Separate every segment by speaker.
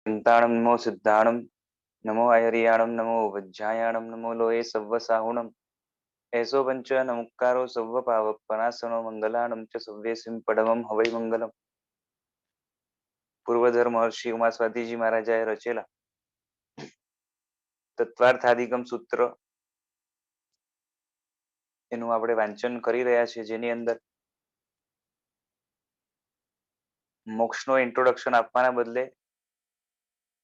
Speaker 1: चिंताणं नमो सिद्धाणं नमो आयर्याणं नमो वज्रायाणं नमो लोये सव्वसाहुणं ऐसो पंच नमुक्कारो सव्व पावपनासनो मंगलाणं च सव्येसिं પડમમ હવૈ મંગલમ. પૂર્વધર મહર્ષિ ઉમા સ્વાતિજી મહારાજાએ રચેલા તત્વાર્થાધિગમ સૂત્ર એનું આપણે વાંચન કરી રહ્યા છીએ, જેની અંદર મોક્ષનો ઇન્ટ્રોડક્શન આપવાના બદલે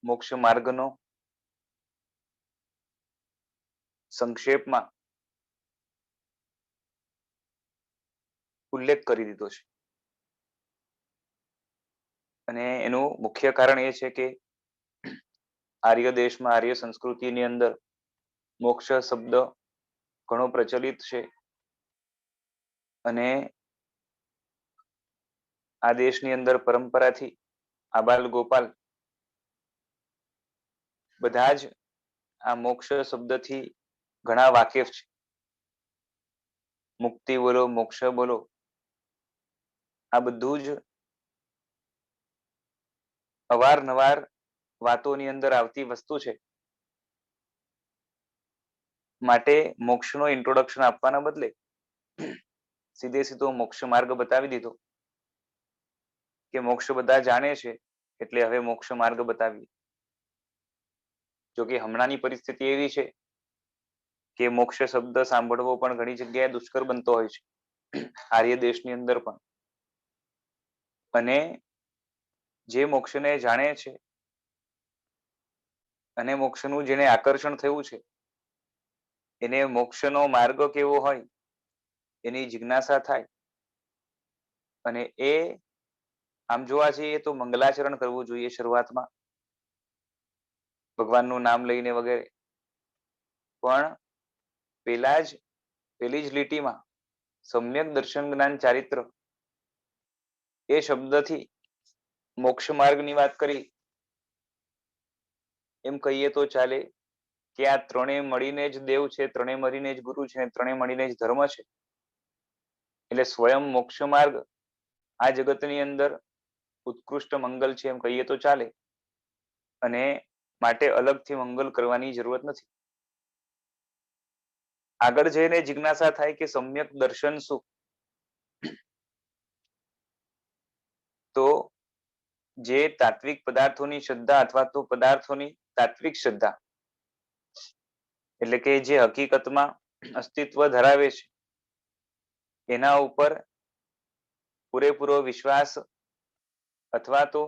Speaker 1: મોક્ષ માર્ગનો સંક્ષેપમાં ઉલ્લેખ કરી દીધો છે. અને એનું મુખ્ય કારણ એ છે કે આર્ય દેશમાં આર્ય સંસ્કૃતિની અંદર મોક્ષ શબ્દ ઘણો પ્રચલિત છે અને આ દેશની અંદર પરંપરાથી આબાલ ગોપાલ બધા જ આ મોક્ષ શબ્દથી ઘણા વાકેફ છે. મુક્તિ બોલો, મોક્ષ બોલો, આ બધું જ અવારનવાર વાતોની અંદર આવતી વસ્તુ છે. માટે મોક્ષનો ઇન્ટ્રોડક્શન આપવાના બદલે સીધે સીધો મોક્ષ માર્ગ બતાવી દીધો કે મોક્ષ બધા જાણે છે એટલે હવે મોક્ષ માર્ગ બતાવીએ. જોકે હમણાંની પરિસ્થિતિ એવી છે કે મોક્ષ શબ્દ સાંભળવો પણ ઘણી જગ્યાએ દુષ્કર બનતો હોય છે, આર્ય દેશની અંદર પણ. અને જે મોક્ષને જાણે છે અને મોક્ષનું જેને આકર્ષણ થયું છે એને મોક્ષનો માર્ગ કેવો હોય એની જિજ્ઞાસા થાય. અને એ આમ જોવા જઈએ તો મંગલાચરણ કરવું જોઈએ શરૂઆતમાં, ભગવાનનું નામ લઈને વગેરે. પણ પેલી જ લીટીમાં સમ્યક દર્શન જ્ઞાન ચારિત્ર એ શબ્દથી મોક્ષ માર્ગની વાત કરી એમ કહીએ તો ચાલે કે આ ત્રણેય મળીને જ દેવ છે, ત્રણેય મળીને જ ગુરુ છે, ત્રણેય મળીને જ ધર્મ છે. એટલે સ્વયં મોક્ષ માર્ગ આ જગતની અંદર ઉત્કૃષ્ટ મંગલ છે એમ કહીએ તો ચાલે. અને માટે અલગથી મંગલ કરવાની જરૂરત નથી. આગળ જઈને જિજ્ઞાસા થાય કે સમ્યક દર્શન શું? તો જે તાત્વિક પદાર્થોની શ્રદ્ધા અથવા તો પદાર્થોની તાત્વિક શ્રદ્ધા, એટલે કે જે હકીકતમાં અસ્તિત્વ ધરાવે છે એના ઉપર પૂરેપૂરો વિશ્વાસ, અથવા તો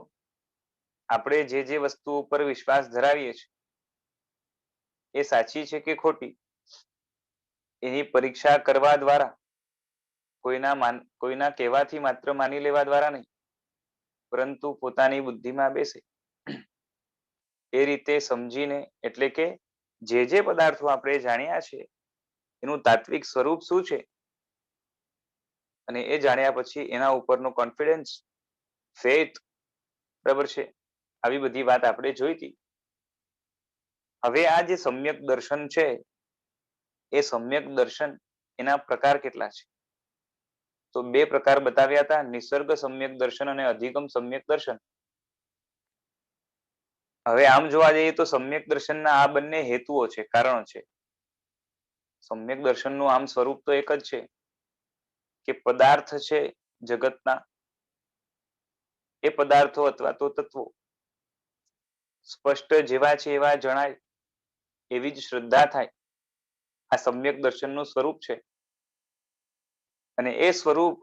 Speaker 1: આપણે જે વસ્તુ ઉપર વિશ્વાસ ધરાવીએ છીએ એ સાચી છે કે ખોટી એની પરીક્ષા કરવા દ્વારા, કોઈના કહેવાથી માત્ર માની લેવા દ્વારા નહીં, પરંતુ પોતાની બુદ્ધિમાં બેસે એ રીતે સમજીને, એટલે કે જે પદાર્થો આપણે જાણ્યા છે એનું તાત્વિક સ્વરૂપ શું છે અને એ જાણ્યા પછી એના ઉપરનો કોન્ફિડન્સ, ફેથ, બરાબર છે, આવી બધી વાત આપણે જોઈ હતી. હવે આ જે સમ્યક દર્શન છે એ સમ્યક દર્શન એના પ્રકાર કેટલા છે? તો બે પ્રકાર બતાવ્યા હતા, નિસર્ગ સમ્યક દર્શન અને અધિગમ સમ્યક દર્શન. હવે આમ જોવા જઈએ તો સમ્યક દર્શનના આ બંને હેતુઓ છે, કારણો છે. સમ્યક દર્શનનું આમ સ્વરૂપ તો એક જ છે કે પદાર્થ છે જગતના, એ પદાર્થો અથવા તો તત્વો સ્પષ્ટ જેવા છે એવા જણાય એવી જ શ્રદ્ધા થાય, આ સમ્યક દર્શનનું સ્વરૂપ છે. અને એ સ્વરૂપ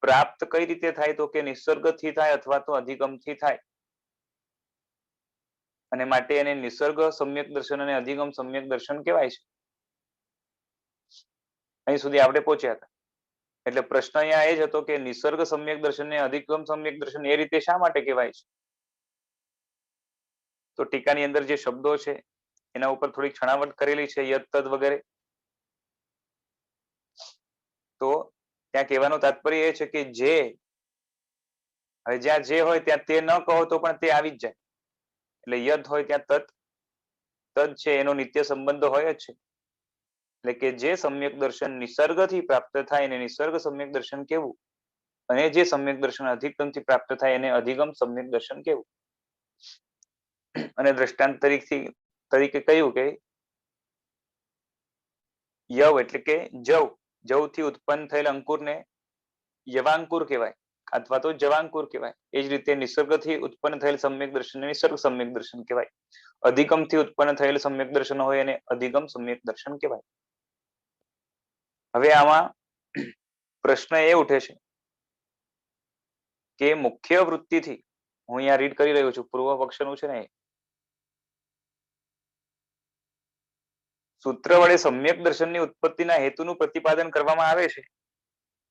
Speaker 1: પ્રાપ્ત કઈ રીતે થાય? તો કે નિસર્ગથી થાય અથવા તો અધિગમથી થાય. અને માટે એને નિસર્ગ સમ્યક દર્શન અને અધિગમ સમ્યક દર્શન કહેવાય છે. અહીં સુધી આપણે પહોંચ્યા હતા. એટલે પ્રશ્ન અહીંયા એ જ હતો કે નિસર્ગ સમ્યક દર્શન ને અધિગમ સમ્યક દર્શન એ રીતે શા માટે કહેવાય છે? તો ટીકાની અંદર જે શબ્દો છે એના ઉપર થોડીક છણાવટ કરેલી છે, યદ તદ વગેરે. તો ત્યાં કહેવાનું તાત્પર્ય એ છે કે જે, હવે જ્યાં જે હોય ત્યાં તે ન કહો તો પણ તે આવી જ જાય. એટલે યદ હોય ત્યાં તત, તદ છે એનો નિત્ય સંબંધ હોય જ છે. એટલે કે જે સમ્યક દર્શન નિસર્ગથી પ્રાપ્ત થાય એને નિસર્ગ સમ્યક દર્શન કેવું, અને જે સમ્યક દર્શન અધિગમથી પ્રાપ્ત થાય એને અધિગમ સમ્યક દર્શન કેવું. અને દ્રષ્ટાંત તરીકે કહ્યું કે યવ એટલે કે જવથી ઉત્પન્ન થયેલ અંકુરને યવાંકુર કહેવાય અથવા તો જવાંકુર કહેવાય. એ જ રીતે નિસર્ગથી ઉત્પન્ન થયેલ સમ્યક દર્શન નિસર્ગ સમ્યક દર્શન કહેવાય. અધિગમથી ઉત્પન્ન થયેલ સમ્યક દર્શન હોય એને અધિગમ સમ્યક દર્શન કહેવાય. હવે આમાં પ્રશ્ન એ ઉઠે છે કે મુખ્ય વૃત્તિથી, હું અહીંયા રીડ કરી રહ્યો છું, પૂર્વ પક્ષનું છે ને, સૂત્ર વડે સમ્યક દર્શનની ઉત્પત્તિના હેતુનું પ્રતિપાદન કરવામાં આવે છે.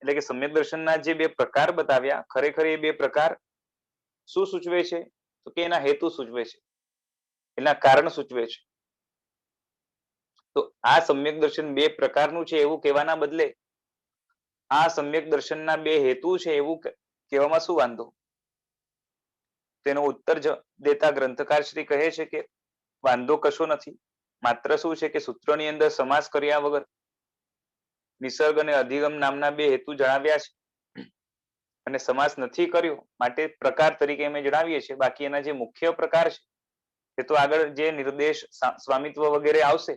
Speaker 1: એટલે કે સમ્યક દર્શનના જે બે પ્રકાર બતાવ્યા, ખરેખર એ બે પ્રકાર શું સૂચવે છે? તો કે એના હેતુ સૂચવે છે, એના કારણ સૂચવે છે. તો આ સમ્યક દર્શન બે પ્રકારનું છે એવું કહેવાના બદલે આ સમ્યક દર્શનના બે હેતુ છે એવું કહેવામાં શું વાંધો? તેનો ઉત્તર દેતા ગ્રંથકાર શ્રી કહે છે કે વાંધો કશો નથી, માત્ર શું છે કે સૂત્રની અંદર સમાસ કર્યા વગર નિસર્ગ અને અધિગમ નામના બે હેતુ જણાવ્યા છે અને સમાસ નથી કર્યો માટે પ્રકાર તરીકે અમે જણાવીએ છીએ. બાકી એના જે મુખ્ય પ્રકાર છે એ તો આગળ જે નિર્દેશ સ્વામિત્વ વગેરે આવશે,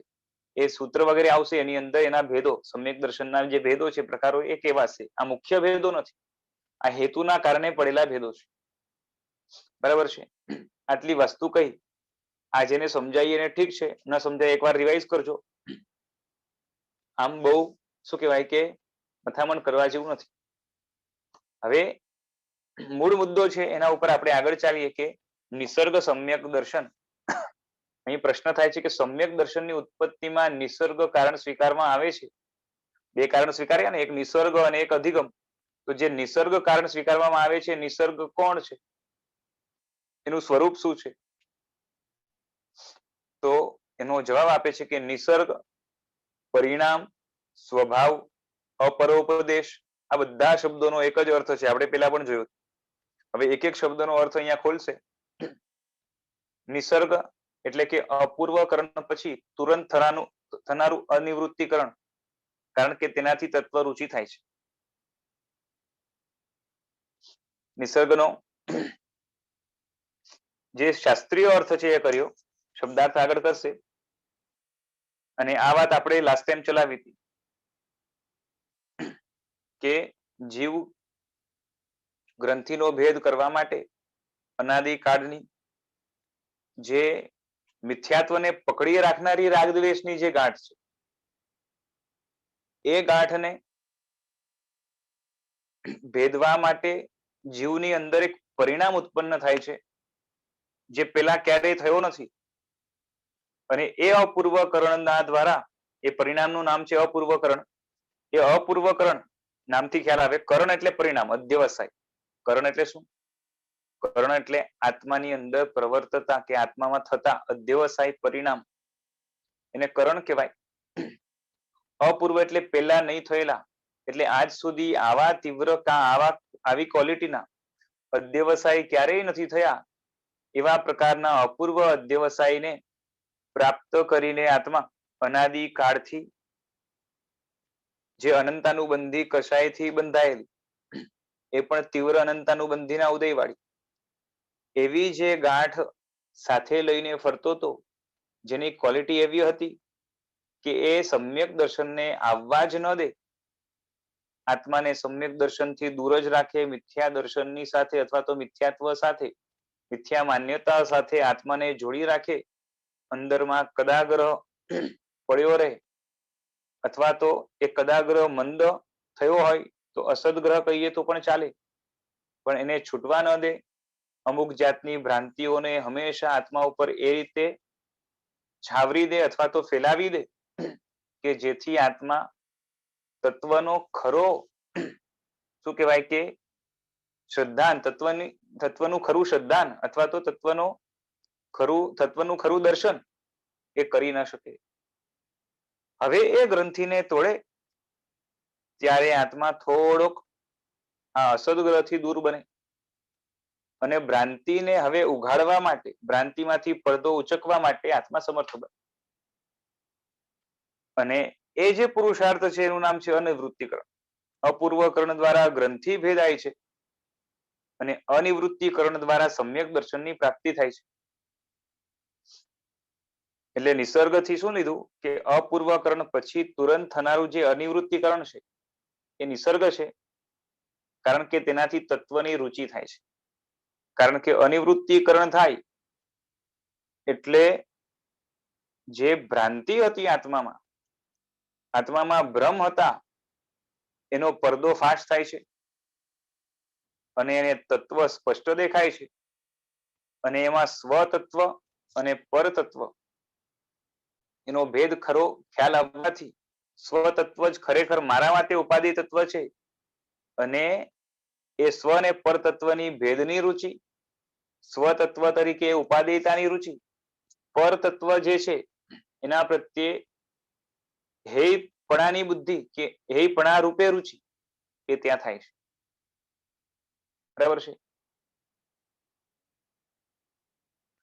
Speaker 1: એ સૂત્ર વગેરે આવશે, એની અંદર એના ભેદો, સમ્યક દર્શનના જે ભેદો છે, પ્રકારો, એ કેવા છે. આ મુખ્ય ભેદો નથી, આ હેતુના કારણે પડેલા ભેદો છે. બરાબર છે? આટલી વસ્તુ કહી આ જેને સમજાય એને ઠીક છે, ન સમજાય એકવાર રિવાઇઝ કરજો. આમ બહુ શું કહેવાય કે મથામણ કરવા જેવું નથી. હવે મૂળ મુદ્દો છે એના ઉપર આપણે આગળ ચાલીએ કે નિસર્ગ સમ્યક દર્શન. અહીં પ્રશ્ન થાય છે કે સમ્યક દર્શનની ઉત્પત્તિમાં નિસર્ગ કારણ સ્વીકારવામાં આવે છે. બે કારણ સ્વીકાર્યા ને, એક નિસર્ગ અને એક અધિગમ. તો જે નિસર્ગ કારણ સ્વીકારવામાં આવે છે, નિસર્ગ કોણ છે, એનું સ્વરૂપ શું છે? તો એનો જવાબ આપે છે કે નિસર્ગ, પરિણામ, સ્વભાવ, અપરોપદેશ, આ બધા શબ્દોનો એક જ અર્થ છે. આપણે પેલા પણ જોયું. હવે એક એક શબ્દનો અર્થ અહીંયા ખોલશે. નિસર્ગ એટલે કે અપૂર્વકરણ પછી તુરંત થનારું અનિવૃત્તિકરણ, કારણ કે તેનાથી તત્વ રૂચિ થાય છે. નિસર્ગનો જે શાસ્ત્રીય અર્થ છે એ કર્યો, શબ્દાર્થ આગળ કરશે. અને આ વાત આપણે લાસ્ટ ટાઈમ ચલાવી હતી કે જીવ ગ્રંથિનો ભેદ કરવા માટે અનાદિકાળની જે મિથ્યાત્વને પકડી રાખનારી રાગદ્વેષની જે ગાંઠ છે, એ ગાંઠને ભેદવા માટે જીવની અંદર એક પરિણામ ઉત્પન્ન થાય છે જે પેલા ક્યારેય થયો નથી. અને એ અપૂર્વકરણના દ્વારા, એ પરિણામનું નામ છે અપૂર્વકરણ. એ અપૂર્વકરણ નામથી ખ્યાલ આવે. કરણ એટલે પરિણામ, અધ્યવસાય. કરણ એટલે શું? કરણ એટલે આત્માની અંદર પ્રવર્તતા કે આત્મામાં થતા અધ્યવસાય પરિણામ, એને કરણ કહેવાય. અપૂર્વ એટલે પેલા નહીં થયેલા, એટલે આજ સુધી આવા તીવ્ર આવી ક્વોલિટીના અધ્યવસાય ક્યારેય નથી થયા, એવા પ્રકારના અપૂર્વ અધ્યવસાયને પ્રાપ્ત કરીને આત્મા અનાદિ કાળથી જે અનંતાનુબંધી કશાયથી બંધાયેલ, એ પણ તીવ્ર અનંતાનુબંધીના ઉદયવાળી એવી જે ગાંઠ સાથે લઈને ફરતો હતો, જેની ક્વોલિટી એવી હતી કે એ સમ્યક દર્શનને આવવા જ ન દે, આત્માને સમ્યક દર્શનથી દૂર જ રાખે, મિથ્યા દર્શનની સાથે અથવા તો મિથ્યાત્વ સાથે, મિથ્યા માન્યતા સાથે આત્માને જોડી રાખે, અંદરમાં કદાગ્રહ પડ્યો રહે, અથવા તો એ કદાગ્રહ મંદ થયો હોય તો અસદગ્રહ કહીએ તો પણ ચાલે, પણ એને છૂટવા ન દે. અમુક જાતની ભ્રાંતિઓને હંમેશા આત્મા ઉપર એ રીતે છાવરી દે અથવા તો ફેલાવી દે કે જેથી આત્મા તત્વનો ખરો શું કહેવાય કે શ્રદ્ધાન, તત્વનું ખરું શ્રદ્ધાન અથવા તો તત્વનું ખરું દર્શન એ કરી ના શકે. હવે એ ગ્રંથિને તોડે ત્યારે આત્મા થોડોક આ અસદગ્રહથી દૂર બને અને ભ્રાંતિને હવે ઉઘાડવા માટે, ભ્રાંતિમાંથી પડદો ઉચકવા માટે આત્મા સમર્થ બને. અને એ જે પુરુષાર્થ છે એનું નામ છે અનિવૃત્તિકરણ. અપૂર્વકરણ દ્વારા ગ્રંથિ ભેદાય છે અને અનિવૃત્તિકરણ દ્વારા સમ્યક દર્શનની પ્રાપ્તિ થાય છે. એટલે નિસર્ગથી શું લીધું કે અપૂર્વકરણ પછી તુરંત થનારું જે અનિવૃત્તિકરણ છે એ નિસર્ગ છે, કારણ કે તેનાથી તત્વની રુચિ થાય છે. કારણ કે અનિવૃત્તિકરણ થાય એટલે જે ભ્રાંતિ હતી આત્મામાં ભ્રમ હતા એનો પડદો ફાશ થાય છે અને એને તત્વ સ્પષ્ટ દેખાય છે. અને એમાં સ્વતત્વ અને પરતત્વ એનો ભેદ ખરો ખ્યાલ આવવાથી સ્વતત્વ જ ખરેખર મારા માટે ઉપાધિ તત્વ છે અને એ સ્વ ને પરતત્વની ભેદની રુચિ, સ્વતત્વ તરીકે ઉપાદેયતાની રુચિ, પરતત્વ જે છે એના પ્રત્યે હેયપણાની બુદ્ધિ કે હેયપણા રૂપે રુચિ એ ત્યાં થાય છે. બરાબર છે.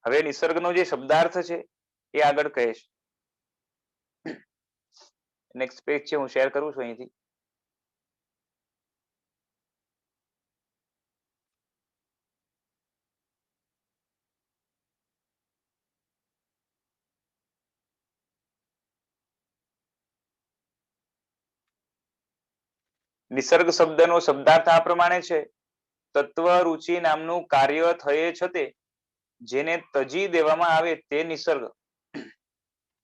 Speaker 1: હવે નિસર્ગનો જે શબ્દાર્થ છે એ આગળ કહે છે. નેક્સ્ટ પેજ છે, હું શેર કરું છું અહીંથી. નિસર્ગ શબ્દનો શબ્દાર્થ આ પ્રમાણે છે: તત્વ રુચિ નામનું કાર્ય થયે છતે જેને તજી દેવામાં આવે તે નિસર્ગ.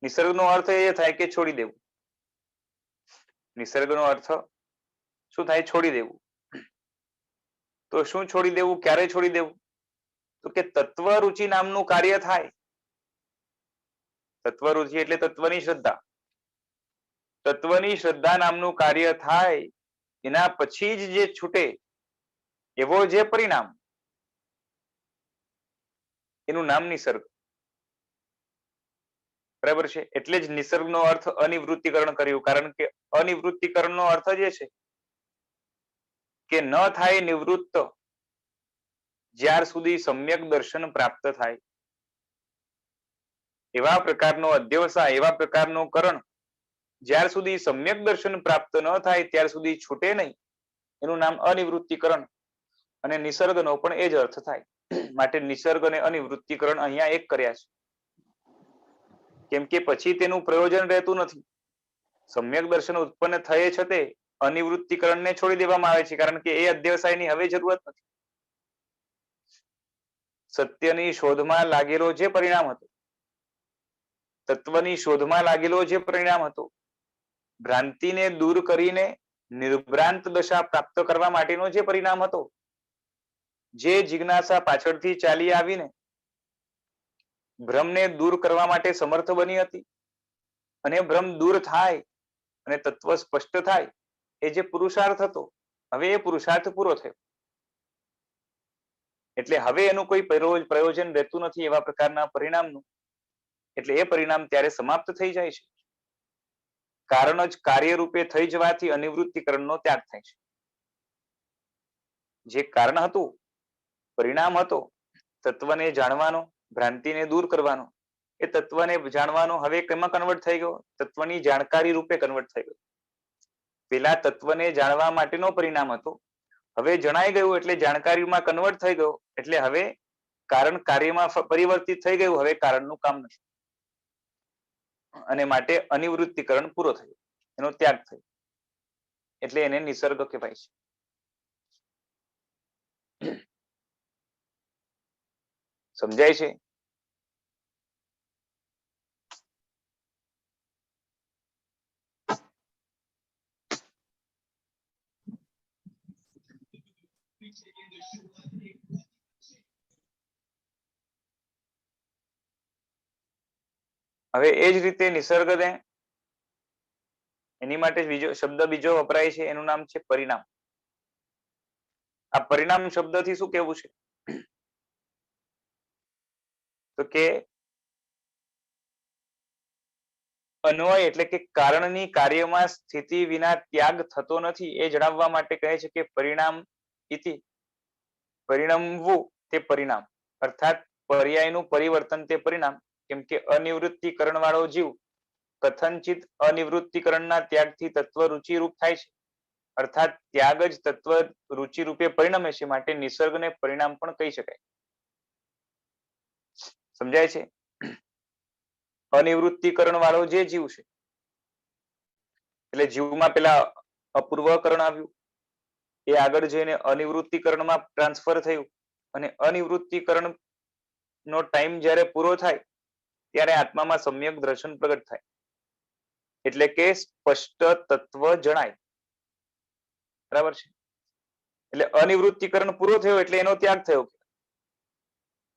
Speaker 1: નિસર્ગનો અર્થ એ થાય કે છોડી દેવું. નિસર્ગનો અર્થ શું થાય? છોડી દેવું. તો શું છોડી દેવું? ક્યારે છોડી દેવું? તો કે તત્વ રુચિ નામનું કાર્ય થાય. તત્વ રુચિ એટલે તત્વની શ્રદ્ધા. તત્વની શ્રદ્ધા નામનું કાર્ય થાય એના પછી જ જે છૂટે એવો જે પરિણામ, એનું નામ નિસર્ગ. બરાબર છે. એટલે જ નિસર્ગનો અર્થ અનિવૃત્તિકરણ કર્યું, કારણ કે અનિવૃત્તિકરણનો અર્થ જે છે કે ન થાય નિવૃત્ત જ્યાર સુધી સમ્યક દર્શન પ્રાપ્ત થાય. એવા પ્રકારનો અધ્યવસાય, એવા પ્રકારનો કરણ જ્યાર સુધી સમ્યક દર્શન પ્રાપ્ત ન થાય ત્યાર સુધી છૂટે નહીં, એનું નામ અનિવૃત્તિકરણ. અને નિસર્ગનો પણ એ જ અર્થ થાય. માટે નિસર્ગ અને અનિવૃત્તિકરણ અહીંયા એક કર્યા છે. કેમ કે પછી તેનું પ્રયોજન રહેતું નથી. સમ્યક દર્શન ઉત્પન્ન થયે છતે અનિવૃત્તિકરણને છોડી દેવામાં આવે છે, કારણ કે એ અધ્યવસાયની હવે જરૂરત નથી. સત્યની શોધમાં લાગેલો જે પરિણામ હતો, તત્વની શોધમાં લાગેલો જે પરિણામ હતો, ભ્રાંતિને દૂર કરીને નિર્ભ્રાંત દશા પ્રાપ્ત કરવા માટેનો જે પરિણામ હતો, જે જિજ્ઞાસા પાછળથી ચાલી આવીને ભ્રમને દૂર કરવા માટે સમર્થ બની હતી, અને ભ્રમ દૂર થાય અને તત્વ સ્પષ્ટ થાય, એ જે પુરુષાર્થ હતો, હવે એ પુરુષાર્થ પૂરો થયો. એટલે હવે એનું કોઈ પ્રયોજન રહેતું નથી એવા પ્રકારના પરિણામનું. એટલે એ પરિણામ ત્યારે સમાપ્ત થઈ જાય છે. કારણ જ કાર્ય રૂપે થઈ જવાથી અનિવૃત્તિકરણનો ત્યાગ થાય છે. જે કારણ હતું, પરિણામ હતો, તત્વને જાણવાનો, ભ્રાંતિને દૂર કરવાનો, એ તત્વને જાણવાનો હવે કેમાં કન્વર્ટ થઈ ગયો? તત્વની જાણકારી રૂપે કન્વર્ટ થઈ ગયો. પેલા તત્વને જાણવા માટેનો પરિણામ હતો, હવે જણાઈ ગયું એટલે જાણકારીમાં કન્વર્ટ થઈ ગયો. એટલે હવે કારણ કાર્યમાં પરિવર્તિત થઈ ગયું. હવે કારણનું કામ નથી, અને માટે અનિવૃત્તિકરણ પૂરો થયો, એનો ત્યાગ થયો. એટલે એને નિસર્ગ કહેવાય છે. સમજાય છે? હવે એ જ રીતે નિસર્ગને એની માટે શબ્દ બીજો વપરાય છે, એનું નામ છે પરિણામ. આ પરિણામ શબ્દથી શું કહેવું છે? તો કે અન્વય એટલે કે કારણની કાર્યમાં સ્થિતિ વિના ત્યાગ થતો નથી, એ જણાવવા માટે કહે છે કે પરિણામ ઇતિ. પરિણમવું તે પરિણામ, અર્થાત પર્યાયનું પરિવર્તન તે પરિણામ. કેમ કે અનિવૃત્તિકરણ વાળો જીવ કથનચિત અનિવૃત્તિકરણના ત્યાગથી તત્વ રુચિ રૂપ થાય છે, અર્થાત ત્યાગ જ તત્વ રુચિ રૂપે પરિણમે છે. માટે નિસર્ગને પરિણામ પણ કહી શકાય. સમજાય છે? અનિવૃત્તિકરણ વાળો જે જીવ છે, એટલે જીવમાં પેલા અપૂર્વકરણ આવ્યું, એ આગળ જઈને અનિવૃત્તિકરણમાં ટ્રાન્સફર થયું, અને અનિવૃત્તિકરણ નો ટાઈમ જ્યારે પૂરો થાય ત્યારે આત્મામાં સમ્યક દર્શન પ્રગટ થાય, એટલે કે સ્પષ્ટ તત્વ જણાય. બરાબર છે? એટલે અનિવૃત્તિકરણ પૂરો થયો એટલે એનો ત્યાગ થયો,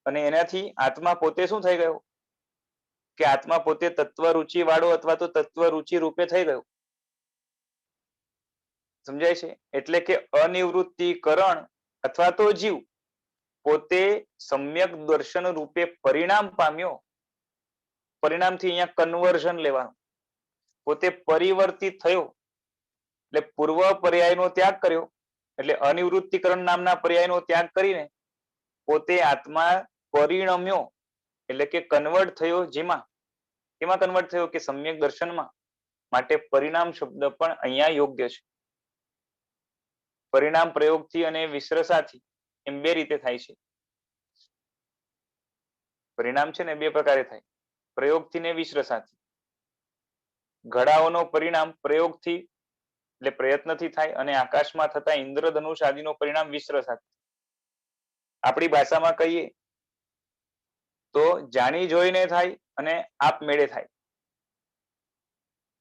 Speaker 1: અને એનાથી આત્મા પોતે શું થઈ ગયો કે આત્મા પોતે તત્વ રુચિ વાળો અથવા તો તત્વ રુચિ રૂપે થઈ ગયો. સમજાય છે? એટલે કે અનિવૃત્તિકરણ અથવા તો જીવ પોતે સમ્યક દર્શન રૂપે પરિણામ પામ્યો. પરિણામથી અહીંયા કન્વર્ઝન લેવાનું, પોતે પરિવર્તિત થયો, એટલે પૂર્વ પર્યાયનો ત્યાગ કર્યો, એટલે અનિવૃત્તિકરણ નામના પર્યાયનો ત્યાગ કરીને પોતે આત્મા પરિણમ્યો, એટલે કે કન્વર્ટ થયો. જેમાં કેમાં કન્વર્ટ થયો કે સમ્યક દર્શનમાં. માટે પરિણામ શબ્દ પણ અહીંયા યોગ્ય છે. પરિણામ પ્રયોગથી અને વિશ્રસાથી એમ બે રીતે થાય છે. પરિણામ છે ને બે પ્રકારે થાય, પ્રયોગથી ને વિશ્રસાથી. ઘડાઓનો પરિણામ પ્રયોગથી એટલે પ્રયત્નથી થાય, અને આકાશમાં થતા ઇન્દ્રધનુષ આદિનો પરિણામ વિશ્રસાથી. આપણી ભાષામાં કહીએ તો જાણી જોઈને થાય અને આપમેળે થાય.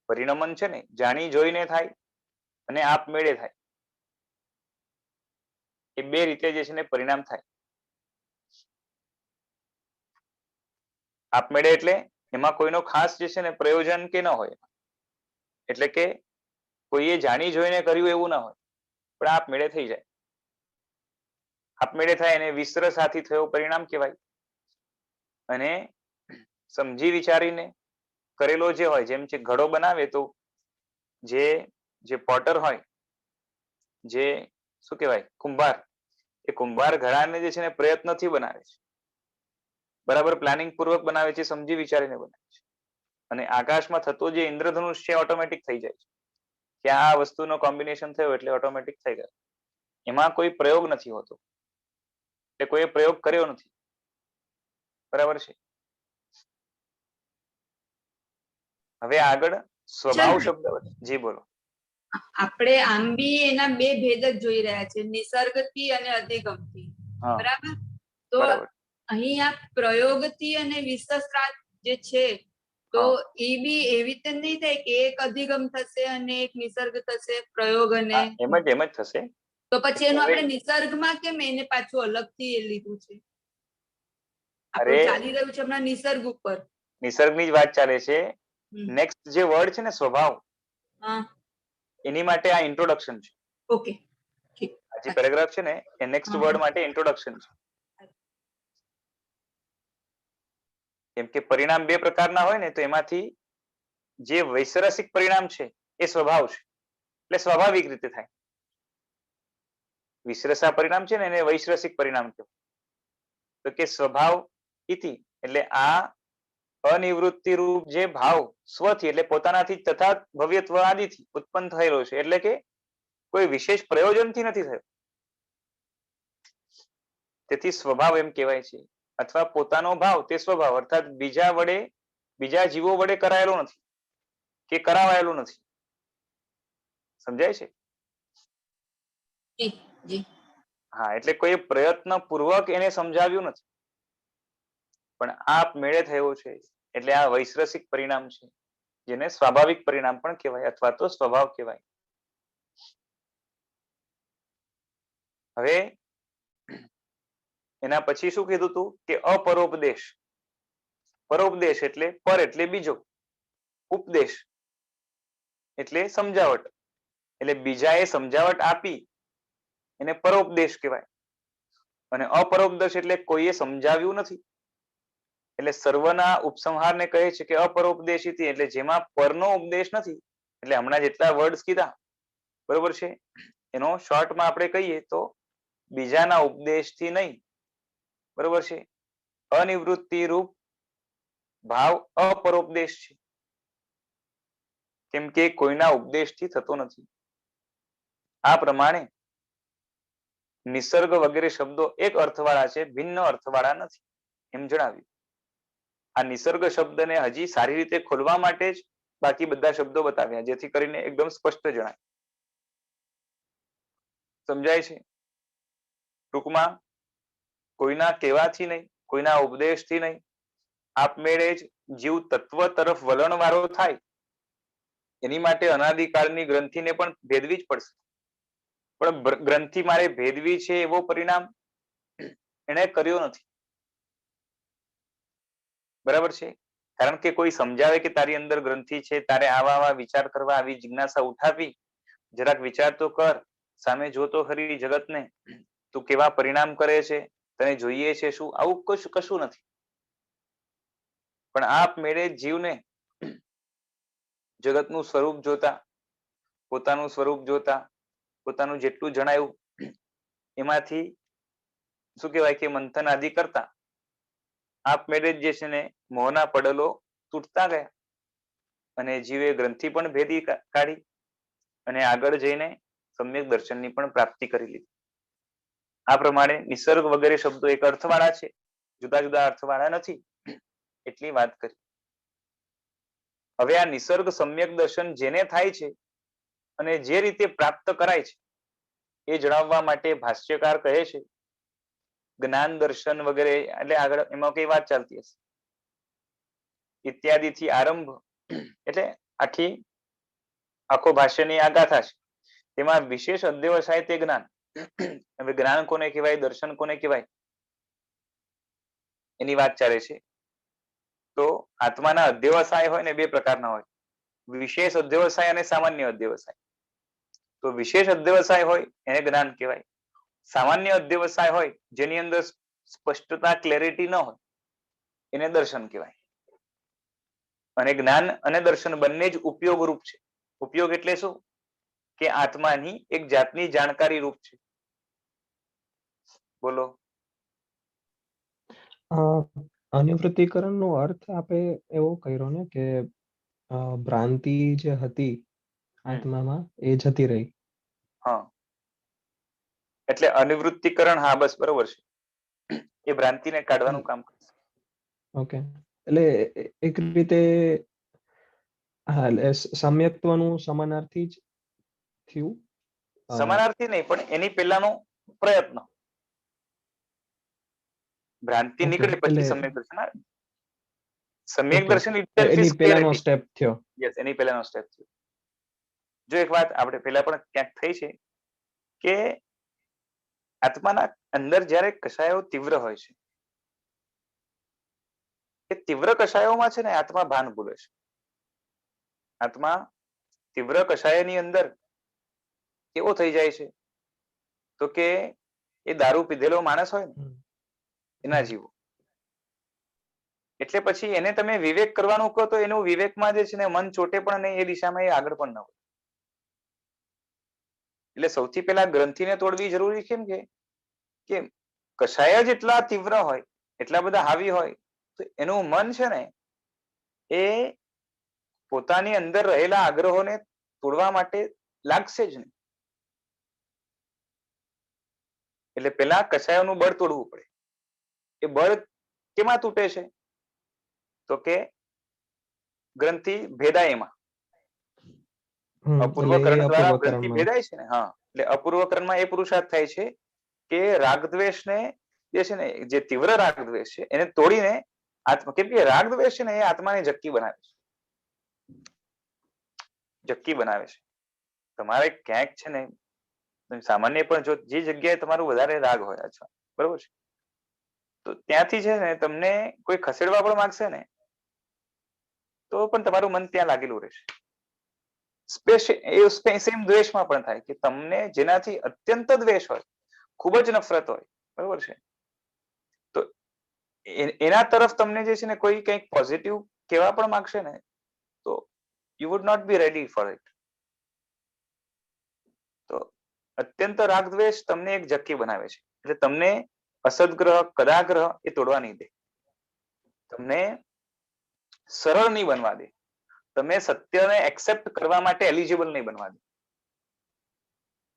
Speaker 1: પરિણમન છે ને જાણી જોઈને થાય અને આપમેળે થાય, એ બે રીતે જે છે ને પરિણામ થાય. આપમેળે એટલે એમાં કોઈનો ખાસ જે છે ને પ્રયોજન કે ન હોય, એટલે કે કોઈએ જાણી જોઈને કર્યું એવું ના હોય, પણ આપમેળે થઈ જાય. આપમેળે થાય એને વિશ્રસાથી થયો પરિણામ કહેવાય. અને સમજી વિચારીને કરેલો જે હોય, જેમ કે ઘડો બનાવે તો જે પોટર હોય, જે શું કહેવાય કુંભાર, એ કુંભાર ઘડાને જે છે ને પ્રયત્નથી બનાવે છે, બરાબર પ્લાનિંગ પૂર્વક બનાવે છે, સમજી વિચારીને બનાવે છે. અને આકાશમાં થતો જે ઇન્દ્રધનુષ છે ઓટોમેટિક થઈ જાય છે, કે આ વસ્તુનો કોમ્બિનેશન થયો એટલે ઓટોમેટિક થઈ ગયો. એમાં કોઈ પ્રયોગ નથી હોતો, એટલે કોઈ પ્રયોગ કર્યો નથી. બરાબર છે? હવે આગળ સ્વભાવ શબ્દ. જી બોલો.
Speaker 2: આપણે આમ બી એના બે ભેદ જ જોઈ રહ્યા છે, નિસર્ગથી અને અધિગમથી. બરાબર? તો અહીં આ પ્રયોગથી અને વિશ્વાસઘાત જે છે, તો એ બી એવી રીતે નહીં થાય કે એક અધિગમ થશે અને એક નિસર્ગ થશે, પ્રયોગ અને
Speaker 1: એમ જ થશે.
Speaker 2: તો પછી એનું આપણે નિસર્ગમાં કેમ એને પાછું અલગથી એ લીધું છે? આપણે ચાલી રહ્યું છે હમણાં નિસર્ગ ઉપર,
Speaker 1: નિસર્ગની જ વાત ચાલે છે. નેક્સ્ટ જે વર્ડ છે ને સ્વભાવ, એની માટે આ ઇન્ટ્રોડક્શન છે.
Speaker 2: ઓકે,
Speaker 1: આ જે પેરેગ્રાફ છે ને એ નેક્સ્ટ વર્ડ માટે ઇન્ટ્રોડક્શન છે. કેમ કે પરિણામ બે પ્રકારના હોય ને, તો એમાંથી જે વૈશરસિક પરિણામ છે એ સ્વભાવ છે, એટલે સ્વાભાવિક રીતે થાય. વિશ્રસા પરિણામ છે ને એને વૈશ્રસિક પરિણામ કહેવાય. તો કે સ્વભાવ ઇતિ એટલે આ અનિવૃત્તિ રૂપ જે ભાવ સ્વથી એટલે પોતાનાથી તથા ભવ્યત્વ આદિથી ઉત્પન્ન થયેલો છે, એટલે કે કોઈ વિશેષ પ્રયોજનથી નથી થયો, તેથી સ્વભાવ એમ કહેવાય છે. અથવા પોતાનો ભાવ તે સ્વભાવ, અર્થાત બીજા જીવો વડે કરાયેલો નથી કે કરાવાયેલો નથી. સમજાય છે? હા, એટલે કોઈ પ્રયત્ન પૂર્વક એને સમજાવ્યું નથી, પણ આપમેળે થયો છે, એટલે આ વૈશ્રસિક પરિણામ છે, જેને સ્વાભાવિક પરિણામ પણ કહેવાય અથવા તો સ્વભાવ કહેવાય. હવે એના પછી શું કીધું તું કે અપરોપદેશ. પરોપદેશ એટલે પર એટલે બીજો, ઉપદેશ એટલે સમજાવટ, એટલે બીજાએ સમજાવટ આપી એને પરોપદેશ કહેવાય. અને અપરોપદેશ એટલે કોઈએ સમજાવ્યું નથી, એટલે સર્વના ઉપસંહારને કહે છે કે અપરોપદેશિતી, એટલે જેમાં પરનો ઉપદેશ નથી. એટલે હમણાં જેટલા વર્ડ્સ કીધા, બરોબર છે, એનો શોર્ટમાં આપણે કહીએ તો બીજાના ઉપદેશથી નહીં. બરોબર છે? અનિવૃત્તિ રૂપ ભાવ અપરોપદેશ છે, કેમ કે કોઈના ઉપદેશથી થતો નથી. આ પ્રમાણે નિસર્ગ વગેરે શબ્દો એક અર્થવાળા છે, ભિન્ન અર્થવાળા નથી, એમ જણાવ્યું. આ નિસર્ગ શબ્દને હજી સારી રીતે ખોલવા માટે જ બાકી બધા શબ્દો બતાવ્યા, જેથી કરીને એકદમ સ્પષ્ટ જણાય. સમજાય છે? ટૂંકમાં કોઈના કહેવાથી નહીં, કોઈના ઉપદેશથી નહીં, આપમેળે જ જીવ તત્વ તરફ વલણ વાળો થાય, એની માટે અનાદિકાળની ગ્રંથિને પણ ભેદવી જ પડશે. પણ ગ્રંથિ મારે ભેદવી છે એવો પરિણામ એને કર્યો નથી. બરાબર છે? કારણ કે કોઈ સમજાવે કે તારી અંદર ગ્રંથિ છે, તારે આવા વિચાર કરવા, આવી જિજ્ઞાસા ઉઠાવી, જરાક વિચાર તો કર, સામે જોતો ખરી જગતને, તું કેવા પરિણામ કરે છે, તને જોઈએ છે શું, આવું કશું નથી. પણ આપમેળે જીવને જગતનું સ્વરૂપ જોતા, પોતાનું સ્વરૂપ જોતા, પોતાનું જેટલું જણાયું એમાંથી શું કહેવાય કે મંથન આદિ કરતા આપમેળે જ જે છે ને મોહના પડલો તૂટતા ગયા અને જીવે ગ્રંથિ પણ ભેદી કાઢી અને આગળ જઈને સમ્યક દર્શનની પણ પ્રાપ્તિ કરી લીધી. આ પ્રમાણે નિસર્ગ વગેરે શબ્દો એક અર્થવાળા છે, જુદા જુદા અર્થવાળા નથી, એટલી વાત કરી. હવે આ નિસર્ગ સમ્યક દર્શન જેને થાય છે અને જે રીતે પ્રાપ્ત કરાય છે એ જણાવવા માટે ભાષ્યકાર કહે છે જ્ઞાન દર્શન વગેરે, એટલે આગળ એમાં કઈ વાત ચાલતી હશે. ઇત્યાદિ થી આરંભ એટલે આખો ભાષ્યની આ ગાથા છે. તેમાં વિશેષ અધ્યવસાય તે જ્ઞાન. હવે જ્ઞાન કોને કહેવાય, દર્શન કોને કહેવાય, એની વાત ચાલે છે. તો આત્માના અધ્યવસાય હોય ને બે પ્રકારના હોય, વિશેષ અધ્યવસાય અને સામાન્ય અધ્યવસાય. તો વિશેષ અધ્યવસાય હોય એને જ્ઞાન કહેવાય. સામાન્ય અધ્યવસાય હોય જેની અંદર સ્પષ્ટતા, ક્લેરિટી ન હોય, એને દર્શન કહેવાય. અને જ્ઞાન અને દર્શન બંને જ ઉપયોગ રૂપ છે. ઉપયોગ એટલે શું કે આત્માની એક જાતની જાણકારી રૂપ છે. બોલો.
Speaker 3: અનુવૃત્તિકરણ નો અર્થ આપે એવો કર્યો ને કે ભ્રાંતિ જે હતી આત્મામાં એ જતી રહી.
Speaker 1: હા, એટલે અનિવૃત્તિકરણ, હા બસ બરોબર છે, એ ભ્રાંતિને કાઢવાનું કામ કરશે.
Speaker 3: ઓકે, એટલે એક રીતે હા, એટલે સમ્યક્ત્વનું સમાનાર્થી જ થયું.
Speaker 1: સમાનાર્થી નહીં, પણ એની પહેલાનો પ્રયત્ન. ભ્રાંતિ નીકળે પછી સમ્યક દર્શન આવે. સમ્યક દર્શન itself is clarity.
Speaker 3: સ્ટેપ થયો.
Speaker 1: યસ, એની પહેલાનો સ્ટેપ થયો. જો એક વાત આપણે પહેલા પણ ક્યાંક થઈ છે કે આત્માના અંદર જ્યારે કશાયો તીવ્ર હોય છે, એ તીવ્ર કશાયોમાં છે ને આત્મા ભાન ભૂલે છે. આત્મા તીવ્ર કશાયની અંદર કેવો થઈ જાય છે તો કે એ દારૂ પીધેલો માણસ હોય ને એના જેવો. એટલે પછી એને તમે વિવેક કરવાનું કહો તો એનું વિવેકમાં જે છે ને મન ચોટે પણ નહીં, એ દિશામાં એ આગળ પણ ન હોય. એટલે સૌથી પહેલા ગ્રંથિને તોડવી જરૂરી કેમ કે કશાય જ એટલા તીવ્ર હોય, એટલા બધા હાવી હોય, તો એનું મન છે ને એ પોતાની અંદર રહેલા આગ્રહોને તોડવા માટે લાગશે જ નહીં. એટલે પેલા કશાયોનું બળ તોડવું પડે. એ બળ કેમાં તૂટે છે તો કે ગ્રંથિ ભેદાય એમાં. અપૂર્વકરણ દ્વારા ગ્રંથિ ભેદાય છે ને. હા, એટલે અપૂર્વકરણમાં એ પુરુષાર્થ થાય છે કે રાગદ્વેષને જે છે ને, જે તીવ્ર રાગદ્વેષ છે એને તોડીને આત્મા, કેમ કે રાગદ્વેષ છે ને એ આત્માને જક્કી બનાવે છે. જક્કી બનાવે છે. તમારે ક્યાંક છે ને સામાન્ય પણ જો જે જગ્યાએ તમારું વધારે રાગ હોય, અચ્છા બરોબર છે, તો ત્યાંથી છે ને તમને કોઈ ખસેડવા પણ માંગશે ને તો પણ તમારું મન ત્યાં લાગેલું રહેશે. સેમ દ્વેષમાં પણ થાય કે તમને જેનાથી અત્યંત દ્વેષ હોય, ખૂબ જ નફરત હોય, બરોબર છે, તો એના તરફ તમને જે છે ને કોઈ કંઈક પોઝિટિવ કહેવા પણ માંગશે ને તો you would not be ready for it. તો અત્યંત રાગદ્વેષ તમને એક જક્કી બનાવે છે. એટલે તમને અસદગ્રહ, કદાગ્રહ એ તોડવા નહીં દે, તમને સરળ નહીં બનવા દે, તમે સત્યને એક્સેપ્ટ કરવા માટે એલિજિબલ નહીં બનવા દે.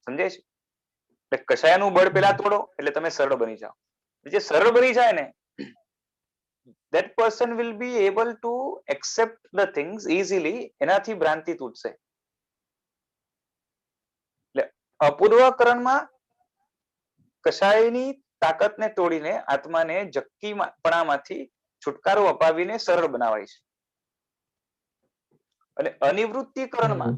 Speaker 1: સમજાય છે? એટલે કશાયનું બળ પેલા તોડો એટલે તમે સરળ બની જાઓ. જે સરળ બની જાય ને that person will be able to accept the things easily. એનાથી ભ્રાંતિ તૂટશે. એટલે અપૂર્વકરણમાં કશાયની તાકાતને તોડીને આત્માને જક્કીપણામાંથી છુટકારો અપાવીને સરળ બનાવાય છે. અને અનિવૃત્તિકરણમાં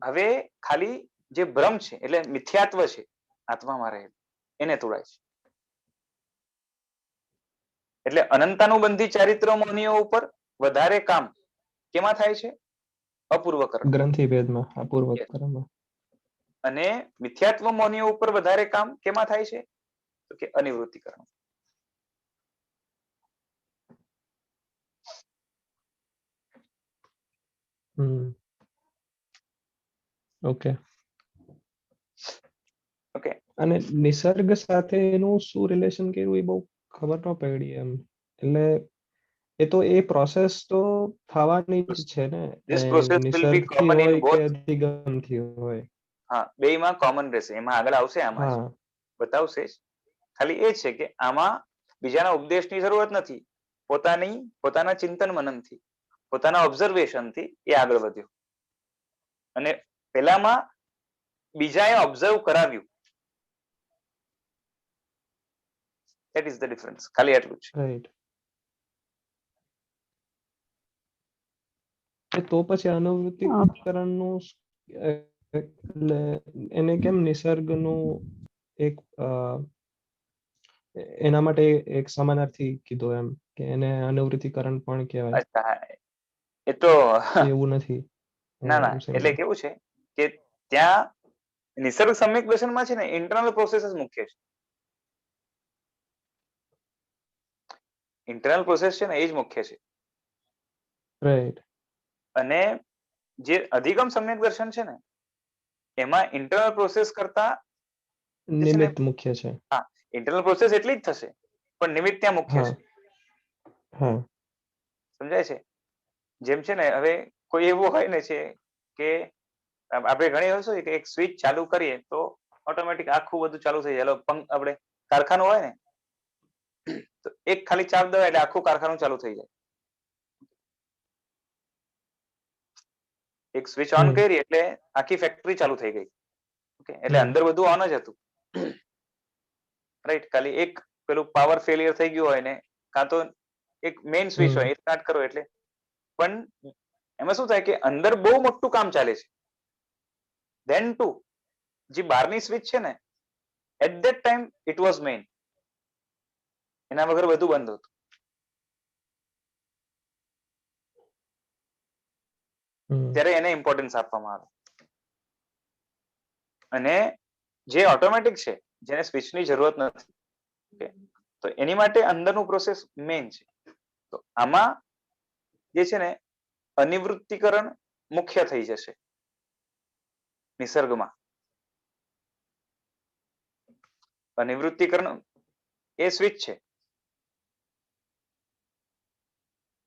Speaker 1: હવે ખાલી જે ભ્રમ છે એટલે મિથ્યાત્વ છે આત્મામાં રહેલ એને તોડાય છે. એટલે અનંતાનુબંધી ચારિત્ર મોનિયો ઉપર વધારે કામ કેમાં થાય છે? અપૂર્વકરણ,
Speaker 3: ગ્રંથિ ભેદમાં, અપૂર્વકરણમાં.
Speaker 1: અને મિથ્યાત્વ મોનિયો ઉપર વધારે કામ કેમાં થાય છે? તો કે અનિવૃત્તિકરણ.
Speaker 3: Okay
Speaker 1: okay.
Speaker 3: અને નિસર્ગ સાથે એનું શું રિલેશન કર્યું એ બહુ ખબર ન પડી એમ. એટલે એ તો એ પ્રોસેસ તો થવાની જ છે ને,
Speaker 1: This process will be
Speaker 3: નિસર્ગથી
Speaker 1: common in
Speaker 3: હોય કે
Speaker 1: both.
Speaker 3: અધિગમથી હોય.
Speaker 1: હા, બેયમાં કોમન રહેશે. એમાં આગળ આવશે, આમાં જ
Speaker 3: હા
Speaker 1: બતાવશે જ. ખાલી એ છે કે આમાં બીજાના ઉપદેશની જરૂરત નથી. પોતાના ચિંતન મનનથી, પોતાના ઓબ્ઝર્વેશનથી એ આગળ વધ્યો. અને પેલામાં બીજાએ ઓબ્ઝર્વ કરાવ્યું. That is the difference. ખાલી આટલું જ.
Speaker 3: રાઈટ. તો પછી અનુવૃત્તિકરણનું એટલે એને કેમ નિસર્ગનું એક એના માટે એક સમાનાર્થી કીધો એમ કે એને અનુવૃત્તિકરણ પણ કહેવાય?
Speaker 1: અચ્છા, એ તો
Speaker 3: એવું નથી.
Speaker 1: ના ના, એટલે કેવું છે કે ત્યાં નિસર્ગ સમ્યક દર્શનમાં છે ને ઇન્ટરનલ પ્રોસેસ જ મુખ્ય છે. ઇન્ટરનલ પ્રોસેસ છે ને એ જ મુખ્ય છે.
Speaker 3: રાઈટ.
Speaker 1: અને જે અધિગમ સમ્યક દર્શન છે ને એમાં ઇન્ટરનલ પ્રોસેસ કરતા
Speaker 3: નિમિત્ત મુખ્ય છે.
Speaker 1: હા, ઇન્ટરનલ પ્રોસેસ એટલી જ થશે પણ નિમિત્ત ત્યાં મુખ્ય છે.
Speaker 3: હા,
Speaker 1: સમજાય છે? જેમ છે ને, હવે કોઈ એવું હોય ને છે કે આપણે ઘણી વાર શું કે એક સ્વિચ ચાલુ કરીએ તો ઓટોમેટિક આખું બધું ચાલુ થઈ જાય. આપણે કારખાનું હોય ને તો એક ખાલી ચાપ દબાય એટલે આખું કારખાનું ચાલુ થઈ જાય. એક સ્વિચ ઓન કરી એટલે આખી ફેક્ટરી ચાલુ થઈ ગઈ. ઓકે, એટલે અંદર બધું ઓન જ હતું. રાઈટ. ખાલી એક પેલું પાવર ફેલિયર થઈ ગયું હોય ને, કાં તો એક મેઇન સ્વિચ હોય એ સ્ટાર્ટ કરો એટલે. પણ એમાં શું થાય કે અંદર બહુ મોટું કામ ચાલે છે. ધેન ટુ જે બહારની સ્વિચ છે ને, at that time it was main. એના વગર બધું બંધ હતું. ત્યારે એને ઇમ્પોર્ટન્સ આપવામાં આવે. અને જે ઓટોમેટિક છે, જેને સ્વિચની જરૂરત નથી, તો એની માટે અંદરનું પ્રોસેસ મેઇન છે. તો આમાં જે છે ને અનિવૃત્તિકરણ મુખ્ય થઈ જશે નિસર્ગમાં. અનિવૃત્તિકરણ એ સ્વિચ છે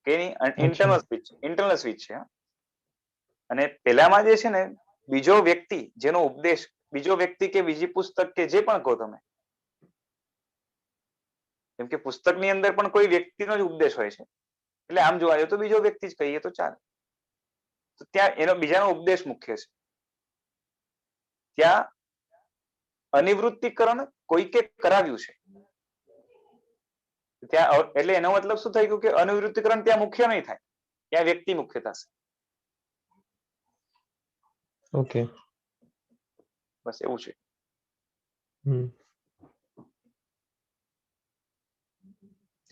Speaker 1: કે ઇન્ટરનલ સ્વિચ છે. અને પેલામાં જે છે ને બીજો વ્યક્તિ જેનો ઉપદેશ, બીજો વ્યક્તિ કે બીજી પુસ્તક કે જે પણ કહો તમે, કેમ કે પુસ્તકની અંદર પણ કોઈ વ્યક્તિનો જ ઉપદેશ હોય છે. એટલે આમ જોવા જાય તો બીજો વ્યક્તિ જ કહીએ તો ચાલે. તો ત્યાં એનો બીજાનો ઉપદેશ મુખ્ય છે. ત્યાં અનિવૃત્તિકરણ કોઈકે કરાવ્યું છે. ત્યાં એટલે એનો મતલબ શું થઈ ગયું કે અનિવૃત્તિકરણ ત્યાં મુખ્ય નહીં થાય, ત્યાં વ્યક્તિ મુખ્ય થશે.
Speaker 3: ઓકે,
Speaker 1: બસ એવું છે.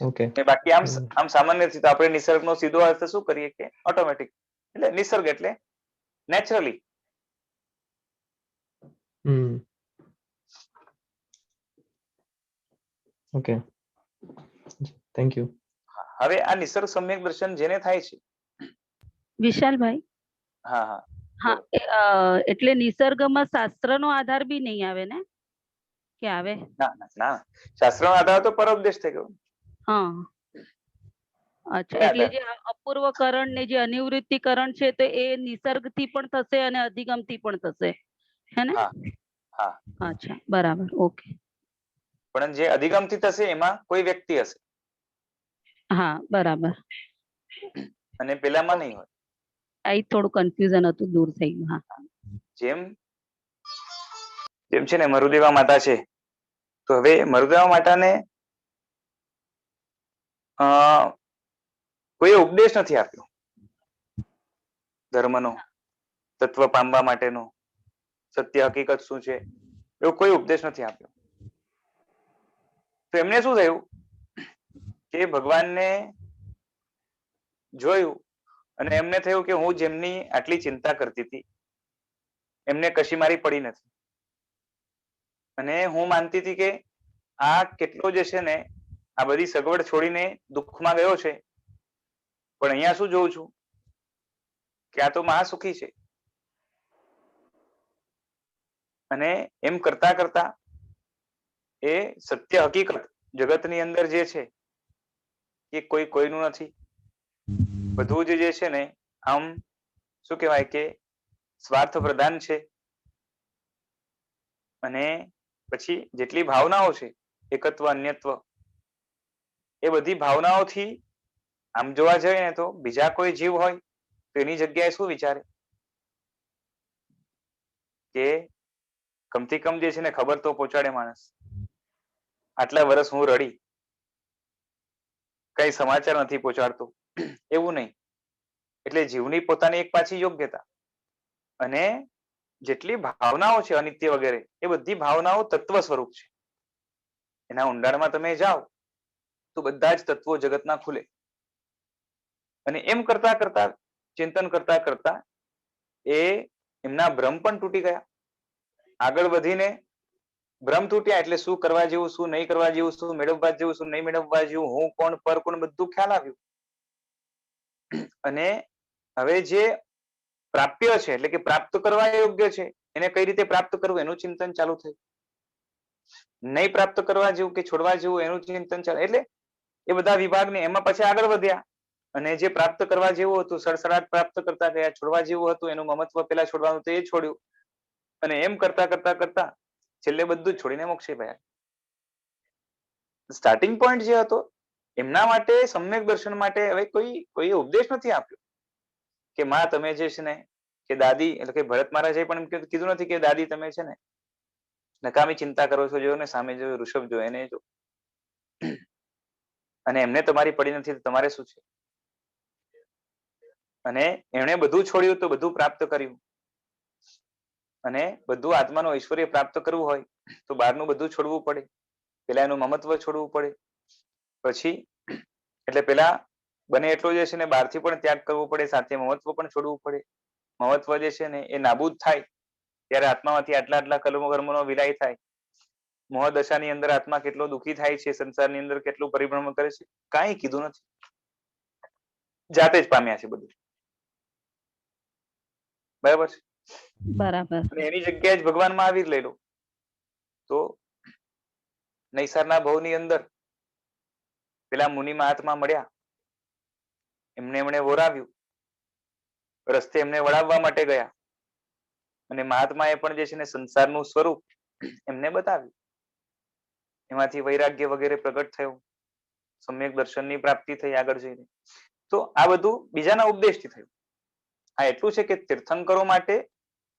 Speaker 3: ઓકે.
Speaker 1: બાકી આમ સામાન્ય રીતે આપણે નિસર્ગનો સીધો અર્થ શું કરીએ કે ઓટોમેટિક. એટલે નિસર્ગ એટલે નેચરલી.
Speaker 3: Okay, thank you.
Speaker 1: હવે આ નિસર્ગ સમ્યક દર્શન જેને થાય છે.
Speaker 4: વિશાલભાઈ,
Speaker 1: હા હા
Speaker 4: હા, એટલે નિસર્ગમાં શાસ્ત્રનો આધાર બી નહીં આવે ને? કે આવે?
Speaker 1: ના ના, શાસ્ત્રનો આધાર તો પરોપદેશ થઈ ગયો.
Speaker 4: હા, અચ્છા. એટલે જે અપૂર્વકરણ ને જે અનિવૃત્તિકરણ છે તો એ નિસર્ગથી પણ થશે અને અધિગમથી પણ થશે, હે ને?
Speaker 1: હા.
Speaker 4: હા બરાબર.
Speaker 1: અને પેલામાં નહીં હોય.
Speaker 4: આ થોડું કન્ફ્યુઝન હતું, દૂર થઈ ગયું. હા
Speaker 1: જેમ જેમ છે ને મરુદેવા માતા છે, તો હવે મરુદેવા માતાને કોઈ ઉપદેશ નથી આપ્યો ધર્મનો, તત્વ પામવા માટેનો, સત્ય હકીકત શું છે એવો કોઈ ઉપદેશ નથી આપ્યો. તો એમને શું થયું કે ભગવાનને જોયું અને એમને થયું કે હું જેમની આટલી ચિંતા કરતી હતી એમને કશી મારી પડી નથી, અને હું માનતી હતી કે આ કેટલો જે છે ને આ બધી સગવડ છોડીને દુઃખમાં ગયો છે, પણ અહીંયા શું જોઉં છું કે આ તો મહાસુખી છે. અને એમ કરતા કરતા એ સત્ય હકીકત જગતની અંદર જે છે એ કોઈ કોઈનું નથી, બધું જ જે છે ને આમ શું કહેવાય કે સ્વાર્થ પ્રધાન છે. અને પછી જેટલી ભાવનાઓ છે, એકત્વ અન્યત્વ, એ બધી ભાવનાઓથી આમ જોવા જઈએ ને તો બીજા કોઈ જીવ હોય તો એની જગ્યાએ શું વિચારે કે કમથી કમ જે છે ને ખબર તો પહોંચાડે માણસ. આટલા વર્ષ હું રડી, કઈ સમાચાર નથી પહોંચાડતો, એવું નહીં. એટલે જીવની પોતાની એક પાછી યોગ્યતા, અને જેટલી ભાવનાઓ છે અનિત્ય વગેરે એ બધી ભાવનાઓ તત્વ સ્વરૂપ છે. એના ઊંડાણમાં તમે જાઓ તો બધા જ તત્વો જગતના ખુલે. અને એમ કરતા કરતા ચિંતન કરતા કરતા એ એમના ભ્રમ પણ તૂટી ગયા. આગળ વધીને ભ્રમ તૂટ્યા એટલે શું કરવા જેવું, શું નહીં કરવા જેવું, શું મેળવવા જેવું, શું નહીં મેળવવા જેવું, હું કોણ પર કોણ, બધું ખ્યાલ આવ્યું. અને હવે જે પ્રાપ્ય છે એટલે કે પ્રાપ્ત કરવા યોગ્ય છે એને કઈ રીતે પ્રાપ્ત કરવું એનું ચિંતન ચાલુ થયું. નહીં પ્રાપ્ત કરવા જેવું કે છોડવા જેવું એનું ચિંતન ચાલુ. એટલે એ બધા વિભાગને એમાં પછી આગળ વધ્યા, અને જે પ્રાપ્ત કરવા જેવું હતું સડસડાટ પ્રાપ્ત કરતા ગયા, છોડવા જેવું હતું એનું મમત્વ પેલા છોડવાનું તો એ છોડ્યું, અને એમ કરતા કરતા કરતા છેલ્લે બધું જ છોડીને મોક્ષે ગયા. સ્ટાર્ટિંગ પોઈન્ટ જે હતો એમના માટે સમ્યક દર્શન માટે હવે કોઈ ઉપદેશ નથી આપ્યો કે માં તમે જે છે ને કે દાદી, એટલે કે ભરત મહારાજે પણ એમ કીધું નથી કે દાદી તમે છે ને નકામી ચિંતા કરો છો, જો ને સામે જો ઋષભ જો એને જો, અને એમને તમારી પડી નથી તો તમારે શું છે. અને એમણે બધું છોડ્યું તો બધું પ્રાપ્ત કર્યું, અને બધું આત્માનો ઐશ્વર્ય પ્રાપ્ત કરવું હોય તો બહારનું બધું છોડવું પડે. પેલા એનું મમત્વ છોડવું પડે, પછી એટલે પેલા બને એટલો જે છે ને બહારથી પણ ત્યાગ કરવો પડે, સાથે મમત્વ પણ છોડવું પડે. મમત્વ જે છે ને એ નાબૂદ થાય ત્યારે આત્મામાંથી આટલા આટલા કર્મનો વિલાય થાય. મોહદશાની અંદર આત્મા કેટલો દુઃખી થાય છે, સંસારની અંદર કેટલું પરિભ્રમણ કરે છે, કાંઈ કીધું નથી, જાતે જ પામ્યા છે બધું. બરાબર છે.
Speaker 4: બરાબર.
Speaker 1: અને એની જગ્યાએ જ ભગવાનમાં આવી લઈ લો તો નૈસારના ભવની અંદર પેલા મુનિ મહાત્મા મળ્યા, એમણે વોરાવ્યું, રસ્તે એમને વળાવવા માટે ગયા, અને મહાત્માએ પણ જે છે ને સંસારનું સ્વરૂપ એમને બતાવ્યું. એમાંથી વૈરાગ્ય વગેરે પ્રગટ થયું, સમ્યક દર્શનની પ્રાપ્તિ થઈ આગળ જઈને. તો આ બધું બીજાના ઉપદેશથી થયું. આ એટલું છે કે તીર્થંકરો માટે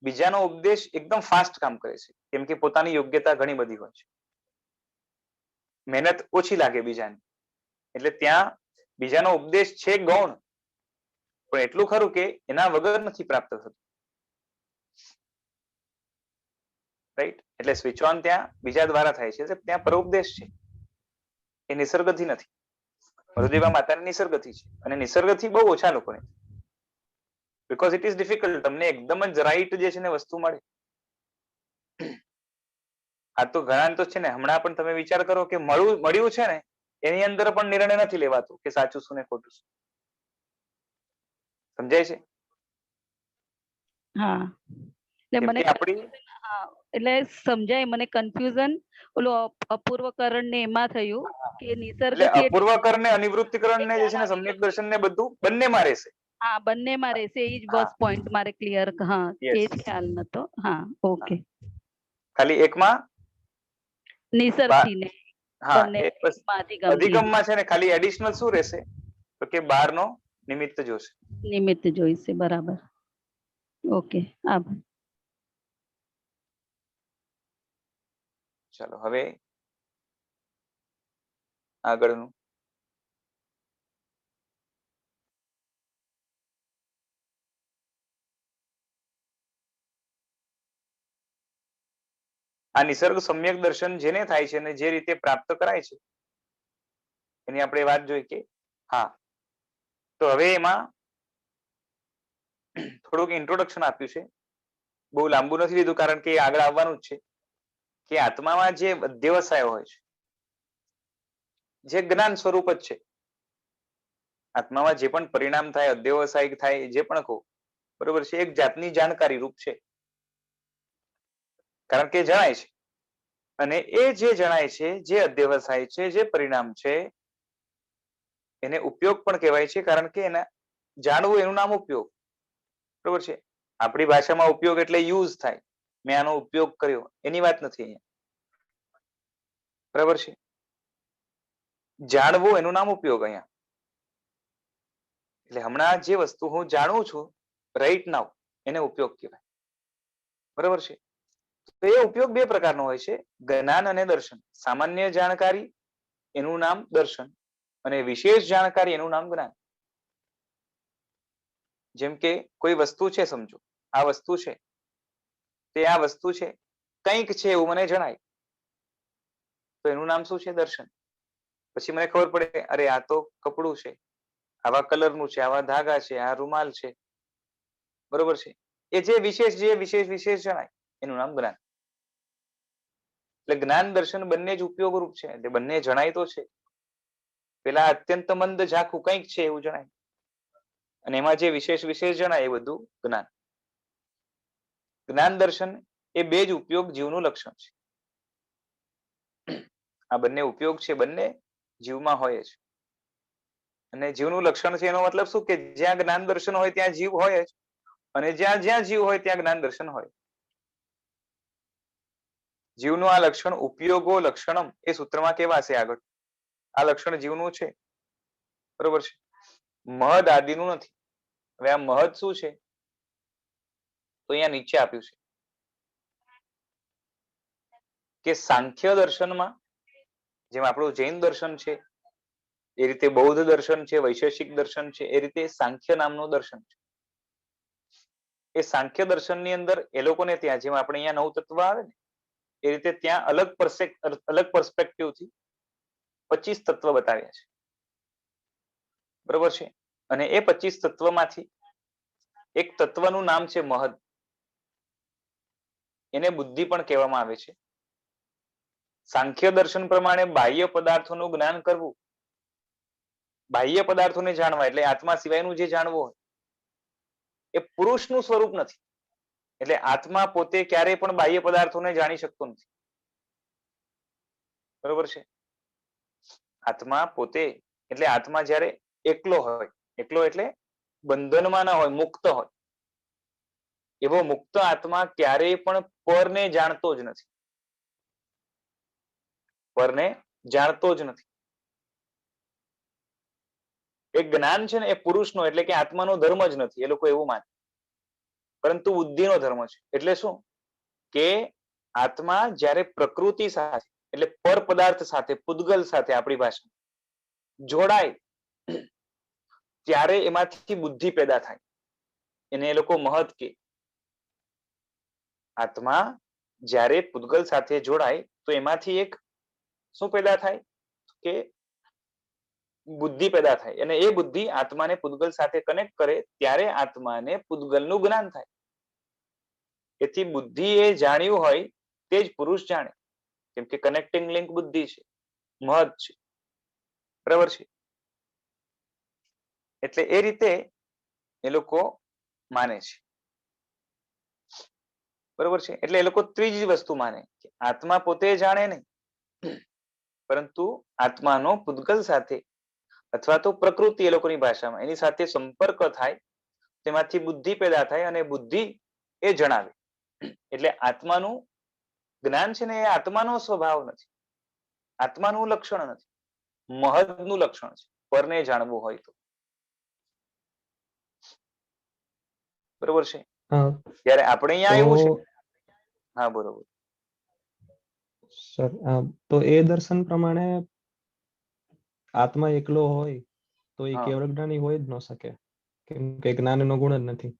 Speaker 1: બીજાનો ઉપદેશ એકદમ ફાસ્ટ કામ કરે છે, કેમ કે પોતાની યોગ્યતા ઘણી બધી હોય છે, મહેનત ઓછી લાગે બીજાની. એટલે ત્યાં બીજાનો ઉપદેશ છે ગૌણ, પણ એટલું ખરું કે એના વગર નથી પ્રાપ્ત થતું. રાઈટ. એટલે સ્વિચ ઓન ત્યાં બીજા દ્વારા થાય છે, ત્યાં પરોપદેશ છે, એ નિસર્ગથી નથી. મરુદેવા માતાની નિસર્ગથી છે, અને નિસર્ગથી બહુ ઓછા લોકોને, બીકોઝ ઇટ ઇઝ ડિફિકલ્ટ. તમને એકદમ જ રાઈટ જે છે ને વસ્તુ મળે. આ તો ઘણા તો છે ને હમણાં પણ તમે વિચાર કરો કે મળ્યું છે ને એની અંદર પણ નિર્ણય નથી લેવાતો કે સાચું શું ને ખોટું શું. સમજાય છે?
Speaker 4: હા, એટલે મને
Speaker 1: આપણી
Speaker 4: એટલે સમજાય મને કન્ફ્યુઝન ઓલો અપૂર્વકરણ ને એમાં થયું કે નિસર્ગ
Speaker 1: એટલે અપૂર્વકરણ ને અનિવૃત્તિકરણ ને જે છે ને સમ્યક દર્શન ને બધું બંનેમાં રહેશે.
Speaker 4: હા, બંનેમાં રહેશે, એ જ બસ પોઈન્ટ મારે ક્લિયર. હા, એ જ ખ્યાલ નતો. હા, ઓકે.
Speaker 1: ખાલી એકમાં
Speaker 4: નિસર્ગથી ને
Speaker 1: હા
Speaker 4: બંને
Speaker 1: એ બસ
Speaker 4: અધિગમથી
Speaker 1: અધિગમમાં છે ને ખાલી એડિશનલ શું રહેશે તો કે બારનો નિમિત્ત જોશે.
Speaker 4: નિમિત્ત જોઈશે. બરાબર. ઓકે, આભાર.
Speaker 1: ચાલો હવે આગળનું. આ નિસર્ગ સમ્યક દર્શન જેને થાય છે અને જે રીતે પ્રાપ્ત કરાય છે એની આપણે વાત જોઈ કે હા તો હવે એમાં થોડુંક ઇન્ટ્રોડક્શન આપ્યું છે, બહુ લાંબુ નથી લીધું કારણ કે આગળ આવવાનું જ છે કે આત્મામાં જે અધ્યવસાય હોય છે જે જ્ઞાન સ્વરૂપ જ છે, આત્મામાં જે પણ પરિણામ થાય અધ્યવસાયિક થાય જે પણ કહો બરોબર છે એક જાતની જાણકારી રૂપ છે કારણ કે જણાય છે અને એ જે જણાય છે જે અધ્યવસાય છે જે પરિણામ છે એને ઉપયોગ પણ કહેવાય છે કારણ કે એના જાણવું એનું નામ ઉપયોગ. બરોબર છે. આપણી ભાષામાં ઉપયોગ એટલે યુઝ થાય, મેં આનો ઉપયોગ કર્યો એની વાત નથી અહીંયા. બરાબર છે. જાણવું એનું નામ ઉપયોગ અહીંયા. એટલે હમણાં જે વસ્તુ હું જાણું છું રાઈટ નાઉ એને ઉપયોગ કહેવાય. બરાબર છે. તો એ ઉપયોગ બે પ્રકારનો હોય છે, જ્ઞાન અને દર્શન. સામાન્ય જાણકારી એનું નામ દર્શન અને વિશેષ જાણકારી એનું નામ જ્ઞાન. જેમ કે કોઈ વસ્તુ છે, સમજો આ વસ્તુ છે તે આ વસ્તુ છે કંઈક છે એવું મને જણાય તો એનું નામ શું છે? દર્શન. પછી મને ખબર પડે અરે આ તો કપડું છે, આવા કલરનું છે, આવા ધાગા છે, આ રૂમાલ છે. બરોબર છે. એ જે વિશેષ જણાય એનું નામ જ્ઞાન. એટલે જ્ઞાન દર્શન બંને જ ઉપયોગ રૂપ છે, એટલે બંને જણાય તો છે. પેલા અત્યંત મંદ ઝાખું કંઈક છે એવું જણાય અને એમાં જે વિશેષ જણાય એ બધું જ્ઞાન. જ્ઞાન દર્શન એ બે જ ઉપયોગ જીવનું લક્ષણ છે. આ બંને ઉપયોગ છે, બંને જીવમાં હોય છે અને જીવનું લક્ષણ છે એનો મતલબ શું કે જ્યાં જ્ઞાન દર્શન હોય ત્યાં જીવ હોય જ અને જ્યાં જ્યાં જીવ હોય ત્યાં જ્ઞાન દર્શન હોય. જીવનું આ લક્ષણ ઉપયોગો લક્ષણમ એ સૂત્રમાં કેવા છે આગળ આ લક્ષણ જીવનું છે. બરોબર છે. મહદ આદિનું નથી. હવે આ મહદ શું છે તો અહીંયા નીચે આપ્યું છે કે સાંખ્ય દર્શનમાં જેમ આપણું જૈન દર્શન છે એ રીતે બૌદ્ધ દર્શન છે, વૈશેષિક દર્શન છે, એ રીતે સાંખ્ય નામનું દર્શન છે. એ સાંખ્ય દર્શનની અંદર એ લોકોને ત્યાં જેમ આપણે અહીંયા 9 તત્વ આવે ને એ રીતે ત્યાં અલગ પર્સ્પેક્ટિવથી 25 તત્વ બતાવ્યા છે. બરોબર છે. અને એ 25 તત્વમાંથી એક તત્વનું નામ છે મહદ. એને બુદ્ધિ પણ કહેવામાં આવે છે. સાંખ્ય દર્શન પ્રમાણે બાહ્ય પદાર્થોનું જ્ઞાન કરવું, બાહ્ય પદાર્થોને જાણવા એટલે આત્મા સિવાયનું જે જાણવું હોય એ પુરુષનું સ્વરૂપ નથી. એટલે આત્મા પોતે ક્યારેય પણ બાહ્ય પદાર્થોને જાણી શકતો નથી. બરોબર છે. આત્મા પોતે એટલે આત્મા જ્યારે એકલો હોય, એકલો એટલે બંધનમાં ના હોય, મુક્ત હોય, એવો મુક્ત આત્મા ક્યારેય પણ પરને જાણતો જ નથી. પરને જાણતો જ નથી. એ જ્ઞાન છે ને એ પુરુષનો એટલે કે આત્માનો ધર્મ જ નથી, એ લોકો એવું માને, પરંતુ બુદ્ધિનો ધર્મ છે. એટલે શું કે આત્મા જ્યારે પ્રકૃતિ સાથે એટલે પર પદાર્થ સાથે, પૂતગલ સાથે આપણી ભાષા જોડાય ત્યારે એમાંથી બુદ્ધિ પેદા થાય. એને એ લોકો મહદ કે. આત્મા જ્યારે પૂતગલ સાથે જોડાય તો એમાંથી એક શું પેદા થાય કે બુદ્ધિ પેદા થાય અને એ બુદ્ધિ આત્માને પૂતગલ સાથે કનેક્ટ કરે ત્યારે આત્માને પૂતગલનું જ્ઞાન થાય. એથી બુદ્ધિ એ જાણ્યું હોય તે જ પુરુષ જાણે, કેમ કે કનેક્ટિંગ લિંક બુદ્ધિ છે, મહદ છે. બરાબર છે. એટલે એ રીતે એ લોકો માને છે. બરોબર છે. એટલે એ લોકો ત્રીજી વસ્તુ માને કે આત્મા પોતે જાણે નહીં, પરંતુ આત્માનો પૂતગલ સાથે અથવા તો પ્રકૃતિ એ લોકોની ભાષામાં એની સાથે સંપર્ક થાય, તેમાંથી બુદ્ધિ પેદા થાય અને બુદ્ધિ એ જણાવે. એટલે આત્માનું જ્ઞાન છે ને એ આત્માનો સ્વભાવ નથી, આત્માનું લક્ષણ નથી, મહદનું લક્ષણ છે પરને જાણવું હોય તો. બરોબર છે. ત્યારે આપણે અહીંયા એવું છે. હા બરોબર.
Speaker 3: સર તો એ દર્શન પ્રમાણે આત્મા એકલો હોય તો એ કેવળ જ્ઞાની હોય જ ન શકે, કેમ કે જ્ઞાનનો ગુણ જ નથી.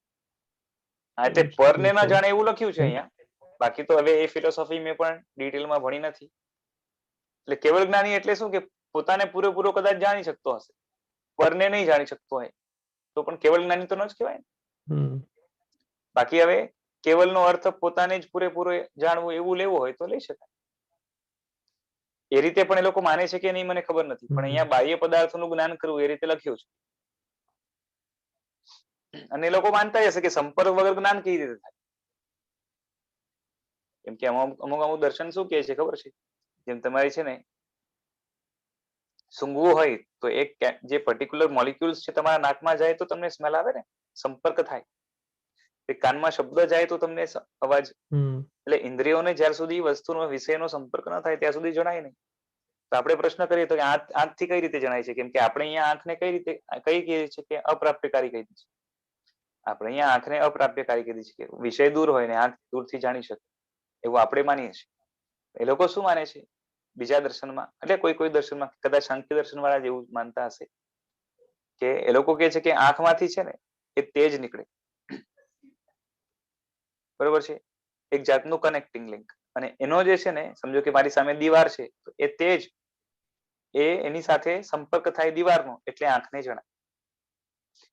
Speaker 1: હા એટલે પરને ના જાણે એવું લખ્યું છે અહીંયા. બાકી તો હવે એ ફિલોસોફી મેં પણ ડિટેલમાં ભણી નથી. એટલે કેવળ જ્ઞાની એટલે શું કે પોતાને પૂરેપૂરો કદાચ જાણી શકતો હશે, પરને નહીં જાણી શકતો હોય તો પણ કેવળ જ્ઞાની તો ન જ કહેવાય ને. બાકી હવે કેવલનો અર્થ પોતાને જ પૂરેપૂરો જાણવું એવું લેવું હોય તો લઈ શકાય. એ રીતે પણ એ લોકો માને છે કે નહીં મને ખબર નથી, પણ અહીંયા બાહ્ય પદાર્થોનું જ્ઞાન કરવું એ રીતે લખ્યું છે. અને એ લોકો માનતા હશે કે સંપર્ક વગર જ્ઞાન કેવી રીતે થાય. કેમ કે અમુક દર્શન શું કહે છે ખબર છે, જેમ તમારી છે ને સૂંઘવું હોય તો એક જે પર્ટિક્યુલર મોલિક્યુલ્સ છે તમારા નાકમાં જાય તો તમને સ્મેલ આવે ને, સંપર્ક થાય. કાનમાં શબ્દ જાય તો તમને અવાજ. એટલે ઇન્દ્રિયોને જ્યાર સુધી વસ્તુનો વિષયનો સંપર્ક ન થાય ત્યાં સુધી જણાય નહીં. તો આપણે પ્રશ્ન કરીએ તો કે આંખથી કઈ રીતે જણાય છે, કેમ કે આપણે અહીંયા આંખને કઈ રીતે કઈ કહીએ છીએ કે અપ્રાપ્યકારી કહી દીધી છે. આપણે અહીંયા આંખને અપ્રાપ્યકારી કીધી છે કે વિષય દૂર હોય ને આંખ દૂરથી જાણી શકે એવું આપણે માનીએ છીએ. એ લોકો શું માને છે બીજા દર્શનમાં, એટલે કોઈ દર્શનમાં કદાચ સાંખ્ય દર્શન વાળા જેવું માનતા હશે કે એ લોકો કહે છે કે આંખમાંથી છે ને એ તેજ નીકળે. બરોબર છે, એક જાતનું કનેક્ટિંગ લિંક. અને એનો જે છે ને સમજો કે મારી સામે દીવાર છે તો એ તેજ એની સાથે સંપર્ક થાય દીવારનો એટલે આંખને જણાય.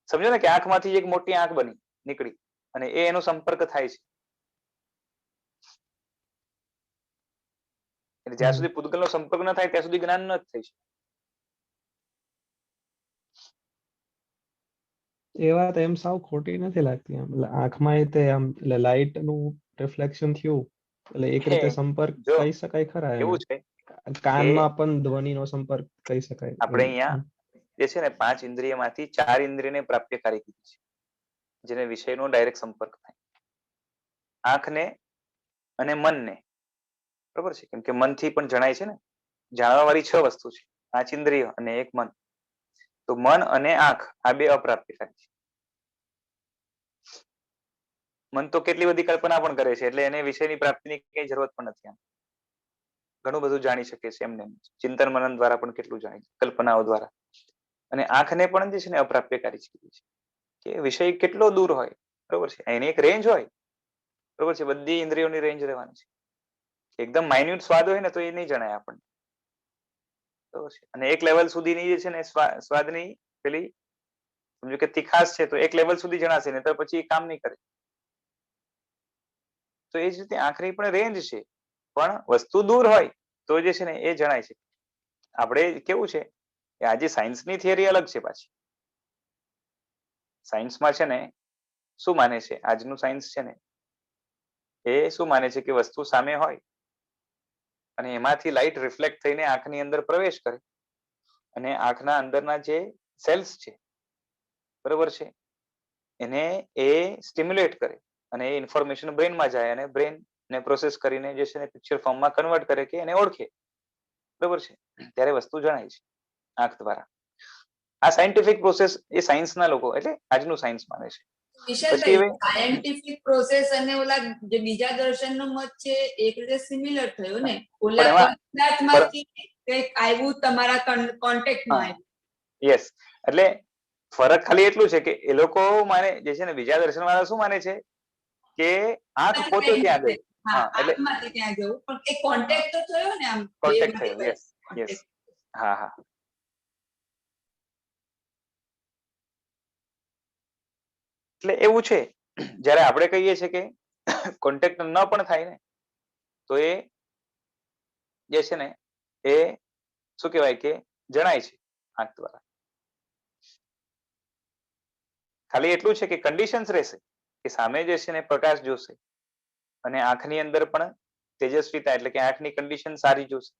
Speaker 1: સમજો ને કે આંખમાંથી એક મોટી આંખ બની નીકળી અને એનો સંપર્ક થાય છે. એટલે જ્યાં સુધી પૂતગલનો સંપર્ક ન થાય ત્યાં સુધી જ્ઞાન ન થઈ શકે.
Speaker 3: એ વાત એમ સાવ ખોટી નથી લાગતી. આંખમાં તે આમ લાઇટ નું રિફ્લેક્શન થયું એટલે એક રીતે સંપર્ક કહી શકાય ખરા.
Speaker 1: એવું છે
Speaker 3: કાનમાં પણ ધ્વનિનો સંપર્ક કહી શકાય.
Speaker 1: આપણે અહીંયા જે છે ને 5 ઇન્દ્રિયમાંથી 4 ઇન્દ્રિયને પ્રાપ્યકારી કીધી છે, જેને વિષયનો ડાયરેક્ટ સંપર્ક થાય. આંખને અને મનને. બરોબર છે, કેમ કે મનથી પણ જણાય છે ને. જાણવા વાળી 6 વસ્તુ છે, 5 ઇન્દ્રિય અને 1 મન. તો મન અને આંખ આ બે અપ્રાપ્યકારી છે. મન તો કેટલી બધી કલ્પના પણ કરે છે, એટલે એને વિષયની પ્રાપ્તિની કઈ જરૂરત પણ નથી. આમ ઘણું બધું જાણી શકે છે એમને, ચિંતન મનન દ્વારા પણ કેટલું જાણી, કલ્પનાઓ દ્વારા. અને આંખને પણ જે છે ને અપ્રાપ્યકારી છે કે વિષય કેટલો દૂર હોય. બરોબર છે, એની એક રેન્જ હોય. બરોબર છે, બધી ઇન્દ્રિયોની રેન્જ રહેવાની છે. એકદમ માઇન્યુટ સ્વાદ હોય ને તો એ નહીં જણાય આપણને. બરોબર છે, અને એક લેવલ સુધીની જે છે ને સ્વાદની પેલી સમજો કે તીખાશ છે તો એક લેવલ સુધી જણાશે ને તો પછી એ કામ નહીં કરે. તો એ જ રીતે આંખની પણ રેન્જ છે, પણ વસ્તુ દૂર હોય તો જે છે ને એ જણાય છે. આપણે કેવું છે કે આજે સાયન્સની થિયરી અલગ છે પાછી. સાયન્સમાં છે ને શું માને છે, આજનું સાયન્સ છે ને એ શું માને છે કે વસ્તુ સામે હોય અને એમાંથી લાઇટ રિફ્લેક્ટ થઈને આંખની અંદર પ્રવેશ કરે અને આંખના અંદરના જે સેલ્સ છે બરોબર છે એને એ સ્ટિમ્યુલેટ કરે અને એ ઇન્ફોર્મેશન બ્રેનમાં જાય અને બ્રેન ને પ્રોસેસ કરીને જે છે ને પિક્ચર ફોર્મમાં કન્વર્ટ કરે કે એને ઓળખે. બરોબર છે, ત્યારે વસ્તુ જણાય છે આંખ દ્વારા. આ સાયન્ટિફિક પ્રોસેસ એ સાયન્સના લોકો એટલે આજનું સાયન્સ માને છે.
Speaker 2: સાયન્ટિફિક પ્રોસેસ અને ઓલા જે બીજા દર્શનનો મત છે એક રીતે સિમિલર થયો ને. ઓલા પદાર્થમાંથી કંઈક આવ્યું તમારા કોન્ટેક્ટમાં આવ્યું.
Speaker 1: યસ, એટલે ફરક ખાલી એટલું છે કે એ લોકો માને જે છે ને બીજા દર્શન વાળા શું માને છે કે આંખ પોતે ત્યાં ગઈ.
Speaker 2: હા, આંખમાંથી ત્યાં ગયું પણ એ કોન્ટેક્ટ તો થયો ને, આમ
Speaker 1: કોન્ટેક્ટ થયો. યસ યસ, હા હા. એટલે એવું છે, જ્યારે આપણે કહીએ છીએ કે કોન્ટેક્ટ ન પણ થાય ને તો એ જે છે ને એ શું કહેવાય કે જણાય છે આંખ દ્વારા. ખાલી એટલું છે કે કન્ડિશન્સ રહેશે કે સામે જે છે ને પ્રકાશ જોશે અને આંખની અંદર પણ તેજસ્વીતા એટલે કે આંખની કન્ડિશન સારી જોશે.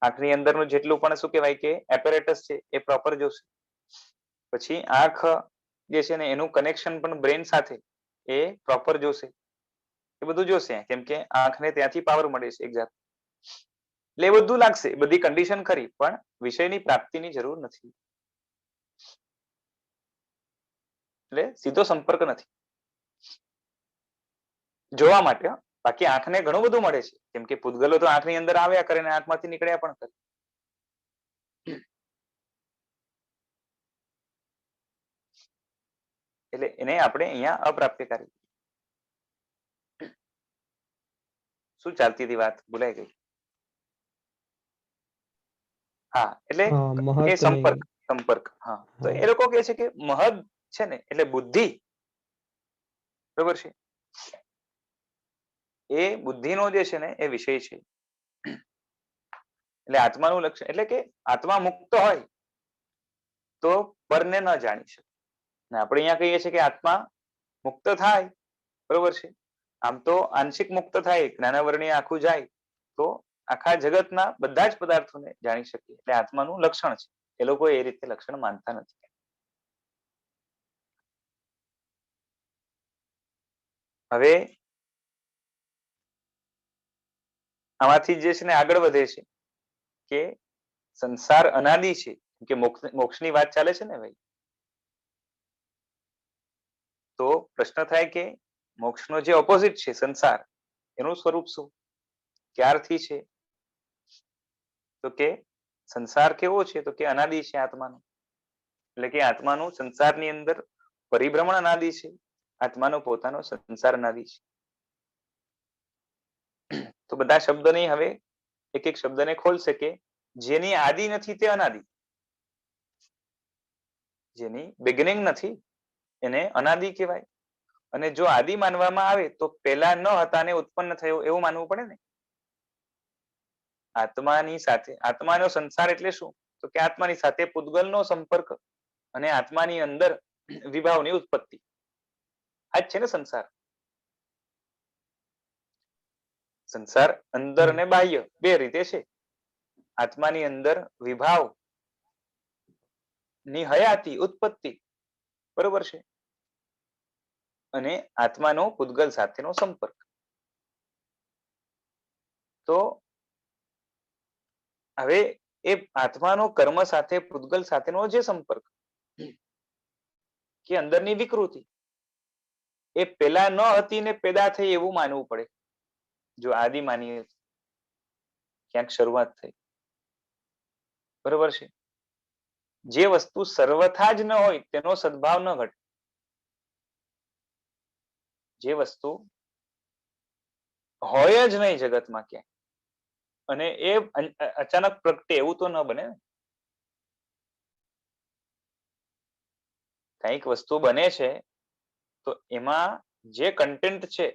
Speaker 1: આંખની અંદરનું જેટલું પણ શું કહેવાય કે એપેરેટસ છે એ પ્રોપર જોશે. પછી આંખ જે છે ને એનું કનેક્શન પણ બ્રેન સાથે એ પ્રોપર જોશે. એ બધું જોશે કેમ કે આંખને ત્યાંથી પાવર મળે છે એક જાત. એટલે એ બધું લાગશે, બધી કન્ડિશન ખરી, પણ વિષયની પ્રાપ્તિની જરૂર નથી. એટલે સીધો સંપર્ક નથી જોવા માટે. બાકી આંખને ઘણું બધું મળે છે, કેમ કે પૂતગલો તો આંખની અંદર આવ્યા કરે ને આંખમાંથી નીકળ્યા પણ કરે. એટલે એને આપણે અહીંયા અપ્રાપ્યકારી. શું ચાલતી હતી વાત, ભૂલાઈ ગઈ. હા, એટલે એ સંપર્ક. સંપર્ક, હા. તો એ લોકો કહે છે કે મહદ છે ને એટલે બુદ્ધિ, બરોબર છે, એ બુદ્ધિનો જે છે ને એ વિષય છે. એટલે આત્માનું લક્ષણ એટલે કે આત્મા મુક્ત હોય તો પરને ન જાણી શકે. આપણે અહીંયા કહીએ છીએ કે આત્મા મુક્ત થાય, બરોબર છે, આમ તો આંશિક મુક્ત થાય, જ્ઞાનાવરણીય આખું જાય તો આખા જગતના બધા જ પદાર્થોને જાણી શકીએ. એટલે આત્માનું લક્ષણ છે. એ લોકો એ રીતે લક્ષણ માનતા નથી. હવે આમાંથી જે છે ને આગળ વધે છે કે સંસાર અનાદિ છે, કે મોક્ષની વાત ચાલે છે ને ભાઈ, તો પ્રશ્ન થાય કે મોક્ષનો જે ઓપોઝિટ છે સંસાર, એનું સ્વરૂપ શું, ક્યારથી છે? તો કે સંસાર કેવો છે? તો કે અનાદિ છે આત્માનો. એટલે કે આત્માનું સંસારની અંદર પરિભ્રમણ અનાદિ છે, આત્માનો પોતાનો સંસાર અનાદિ છે. તો બધા શબ્દની હવે એક એક શબ્દને ખોલશે કે જેની આદિ નથી તે અનાદિ, જેની બિગિનિંગ નથી એને અનાદિ કહેવાય. અને જો આદિ માનવામાં આવે તો પેલા ન હતા ને ઉત્પન્ન થયો એવું માનવું પડે ને. આત્માની સાથે, આત્માનો સંસાર એટલે શું? તો કે આત્માની સાથે પૂતગલનો સંપર્ક અને આત્માની અંદર વિભાવની ઉત્પત્તિ, આ જ છે ને સંસાર. સંસાર અંદર અને બાહ્ય બે રીતે છે. આત્માની અંદર વિભાવ ની હયાતી ઉત્પત્તિ, બરોબર છે, અને આત્માનો પૂતગલ સાથેનો સંપર્ક. તો હવે એ આત્માનો કર્મ સાથે પૂતગલ સાથેનો જે સંપર્ક કે અંદરની વિકૃતિ, એ પેલા ન હતી ને પેદા થઈ એવું માનવું પડે. જો આદિ માનીએ ક્યાંક શરૂઆત થઈ, બરોબર છે. જે વસ્તુ સર્વથા જ ન હોય તેનો સદભાવ ન ઘટે. જે વસ્તુ હોય જ નહીં જગતમાં ક્યાંય અને એ અચાનક પ્રગટે એવું તો ન બને ને. કઈક વસ્તુ બને છે તો એમાં જે કન્ટેન્ટ છે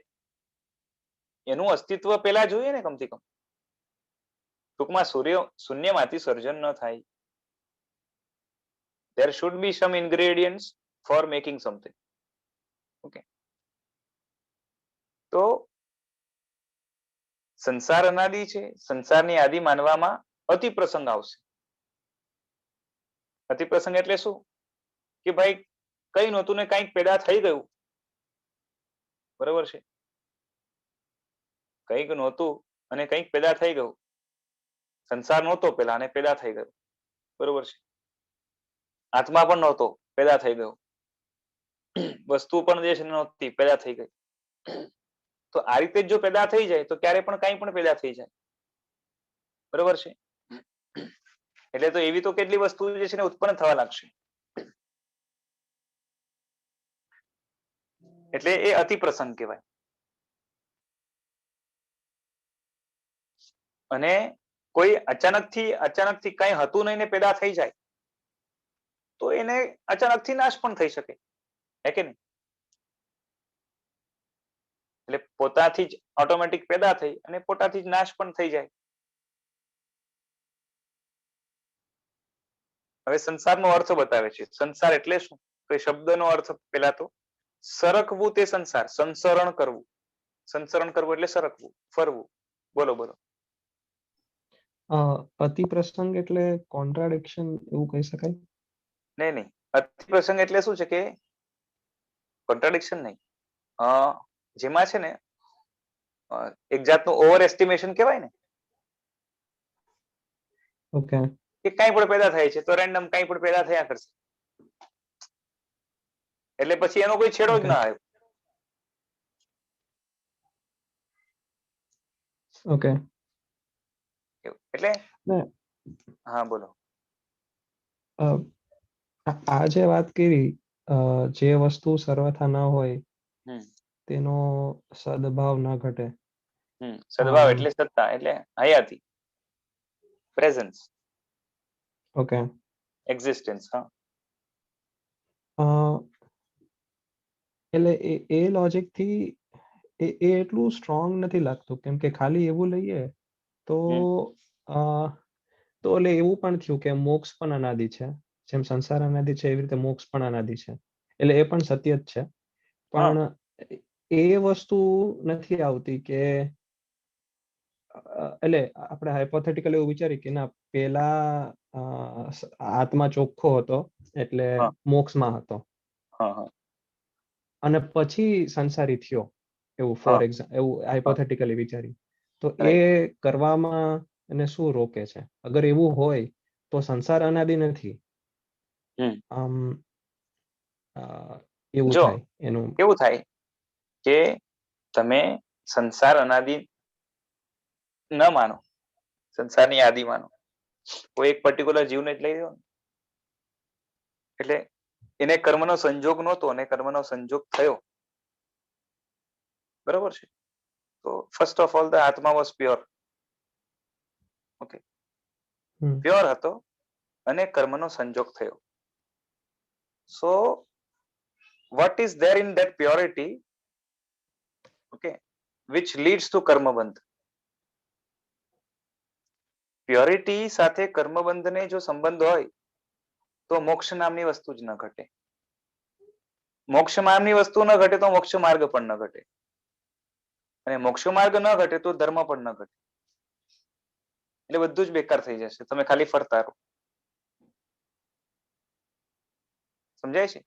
Speaker 1: એનું અસ્તિત્વ પેલા જોઈએ ને, કમથી કમ. ટૂંકમાં શૂન્યમાંથી સર્જન ન થાય. there should be some ingredients for making something. Okay. તો સંસાર અનાદિ છે, સંસારની આદિ માનવામાં અતિ પ્રસંગ આવશે. અતિ પ્રસંગ એટલે શું? કે ભાઈ કઈ નહોતું ને કઈક પેદા થઈ ગયું, બરોબર છે, કઈક નહોતું અને કઈક પેદા થઈ ગયું. સંસાર નહોતો પેલા અને પેદા થઈ ગયો, બરોબર છે. આત્મા પણ નહોતો, પેદા થઈ ગયો. વસ્તુ પણ જે છે નહોતી, પેદા થઈ ગઈ. તો આ રીતે જો પેદા થઈ જાય તો ક્યારે પણ કઈ પણ પેદા થઈ જાય, બરોબર છે. એટલે તો એવી તો કેટલી વસ્તુ જે છે ને ઉત્પન્ન થવા લાગશે. એટલે એ અતિ પ્રસંગ કહેવાય. અને કોઈ અચાનકથી કઈ હતું નહીં ને પેદા થઈ જાય તો એને અચાનકથી નાશ પણ થઈ શકે, હે કે નહીં? એટલે પોતાથી જ ઓટોમેટિક પેદા થઈ અને પોતાથી જ નાશ પણ થઈ જાય. હવે સંસારનો અર્થ બતાવે છે. સંસાર એટલે શું? તો એ શબ્દનો અર્થ પેલા તો સરકવું તે સંસાર, સંસરણ કરવું. સંસરણ કરવું એટલે સરકવું, ફરવું. બોલો બોલો.
Speaker 3: અતિ પ્રસંગ એટલે કોન્ટ્રાડિક્શન એવું કહી શકાય?
Speaker 1: નહીં. અતિ પ્રસંગ એટલે શું છે કે કોન્ટ્રાડિક્શન નહીં, જેમાં છે ને એક જાતનું ઓવર એસ્ટિમેશન કહેવાય ને,
Speaker 3: ઓકે
Speaker 1: કે કાંઈ પણ પેદા થાય છે તો રેન્ડમ કાંઈ પણ પેદા થયા કરશે, એટલે પછી એનો કોઈ છેડો જ
Speaker 3: ઓકે
Speaker 1: ના આવ્યો.
Speaker 3: ઓકે
Speaker 1: એટલે
Speaker 3: ને
Speaker 1: હા બોલો.
Speaker 3: આ જે વાત કરી, જે વસ્તુ સર્વથા ન હોય
Speaker 1: હમ
Speaker 3: તેનો સદભાવ ન ઘટે.
Speaker 1: સદભાવ એટલે સત્તા, એટલે હયાતી, પ્રેઝન્સ,
Speaker 3: ઓકે
Speaker 1: એક્ઝિસ્ટન્સ. હા
Speaker 3: એટલે એ લોજિક થી એ એટલું સ્ટ્રોંગ નથી લાગતું, કેમ કે ખાલી એવું લઈએ તો તો એટલે એવું પણ થયું કે મોક્ષ પણ અનાદિ છે, જેમ સંસાર અનાદિ છે એવી રીતે મોક્ષ પણ અનાદિ છે, એટલે એ પણ સત્ય જ છે. પણ એ વસ્તુ નથી આવતી કે એટલે આપણે હાઇપોથેટિકલ એવું વિચારીએ કે ના, પેલા આત્મા ચોખ્ખો હતો એટલે મોક્ષમાં હતો, અને પછી સંસારી થયો, એવું ફોર એક્ઝામ્પલ, એવું હાઇપોથેટિકલી વિચારી, તો એ કરવામાં એને શું રોકે છે? અગર એવું હોય તો સંસાર અનાદિ નથી. આમ એવું
Speaker 1: જો
Speaker 3: થાય એનું.
Speaker 1: કેવું થાય કે તમે સંસાર અનાદિ ન માનો, સંસારની આદિ માનો, કોઈ એક પર્ટિક્યુલર જીવને જ લઈ લો ને, એટલે એને કર્મનો સંજોગ નહોતો અને કર્મનો સંજોગ થયો, બરોબર છે? તો ફર્સ્ટ ઓફ ઓલ ધ આત્મા વોઝ પ્યોર. ઓકે, પ્યોર હતો અને કર્મનો સંજોગ થયો. સો what is there in that purity, okay, which leads to કર્મબંધ? પ્યોરિટી સાથે કર્મબંધને જો સંબંધ હોય તો મોક્ષ નામની વસ્તુ જ ન ઘટે. મોક્ષ નામની વસ્તુ ન ઘટે તો મોક્ષ માર્ગ પણ ન ઘટે, અને મોક્ષ માર્ગ ન ઘટે તો ધર્મ પણ ન ઘટે, એટલે બધું જ બેકાર થઈ જશે, તમે ખાલી ફરતા રહો. સમજાય છે?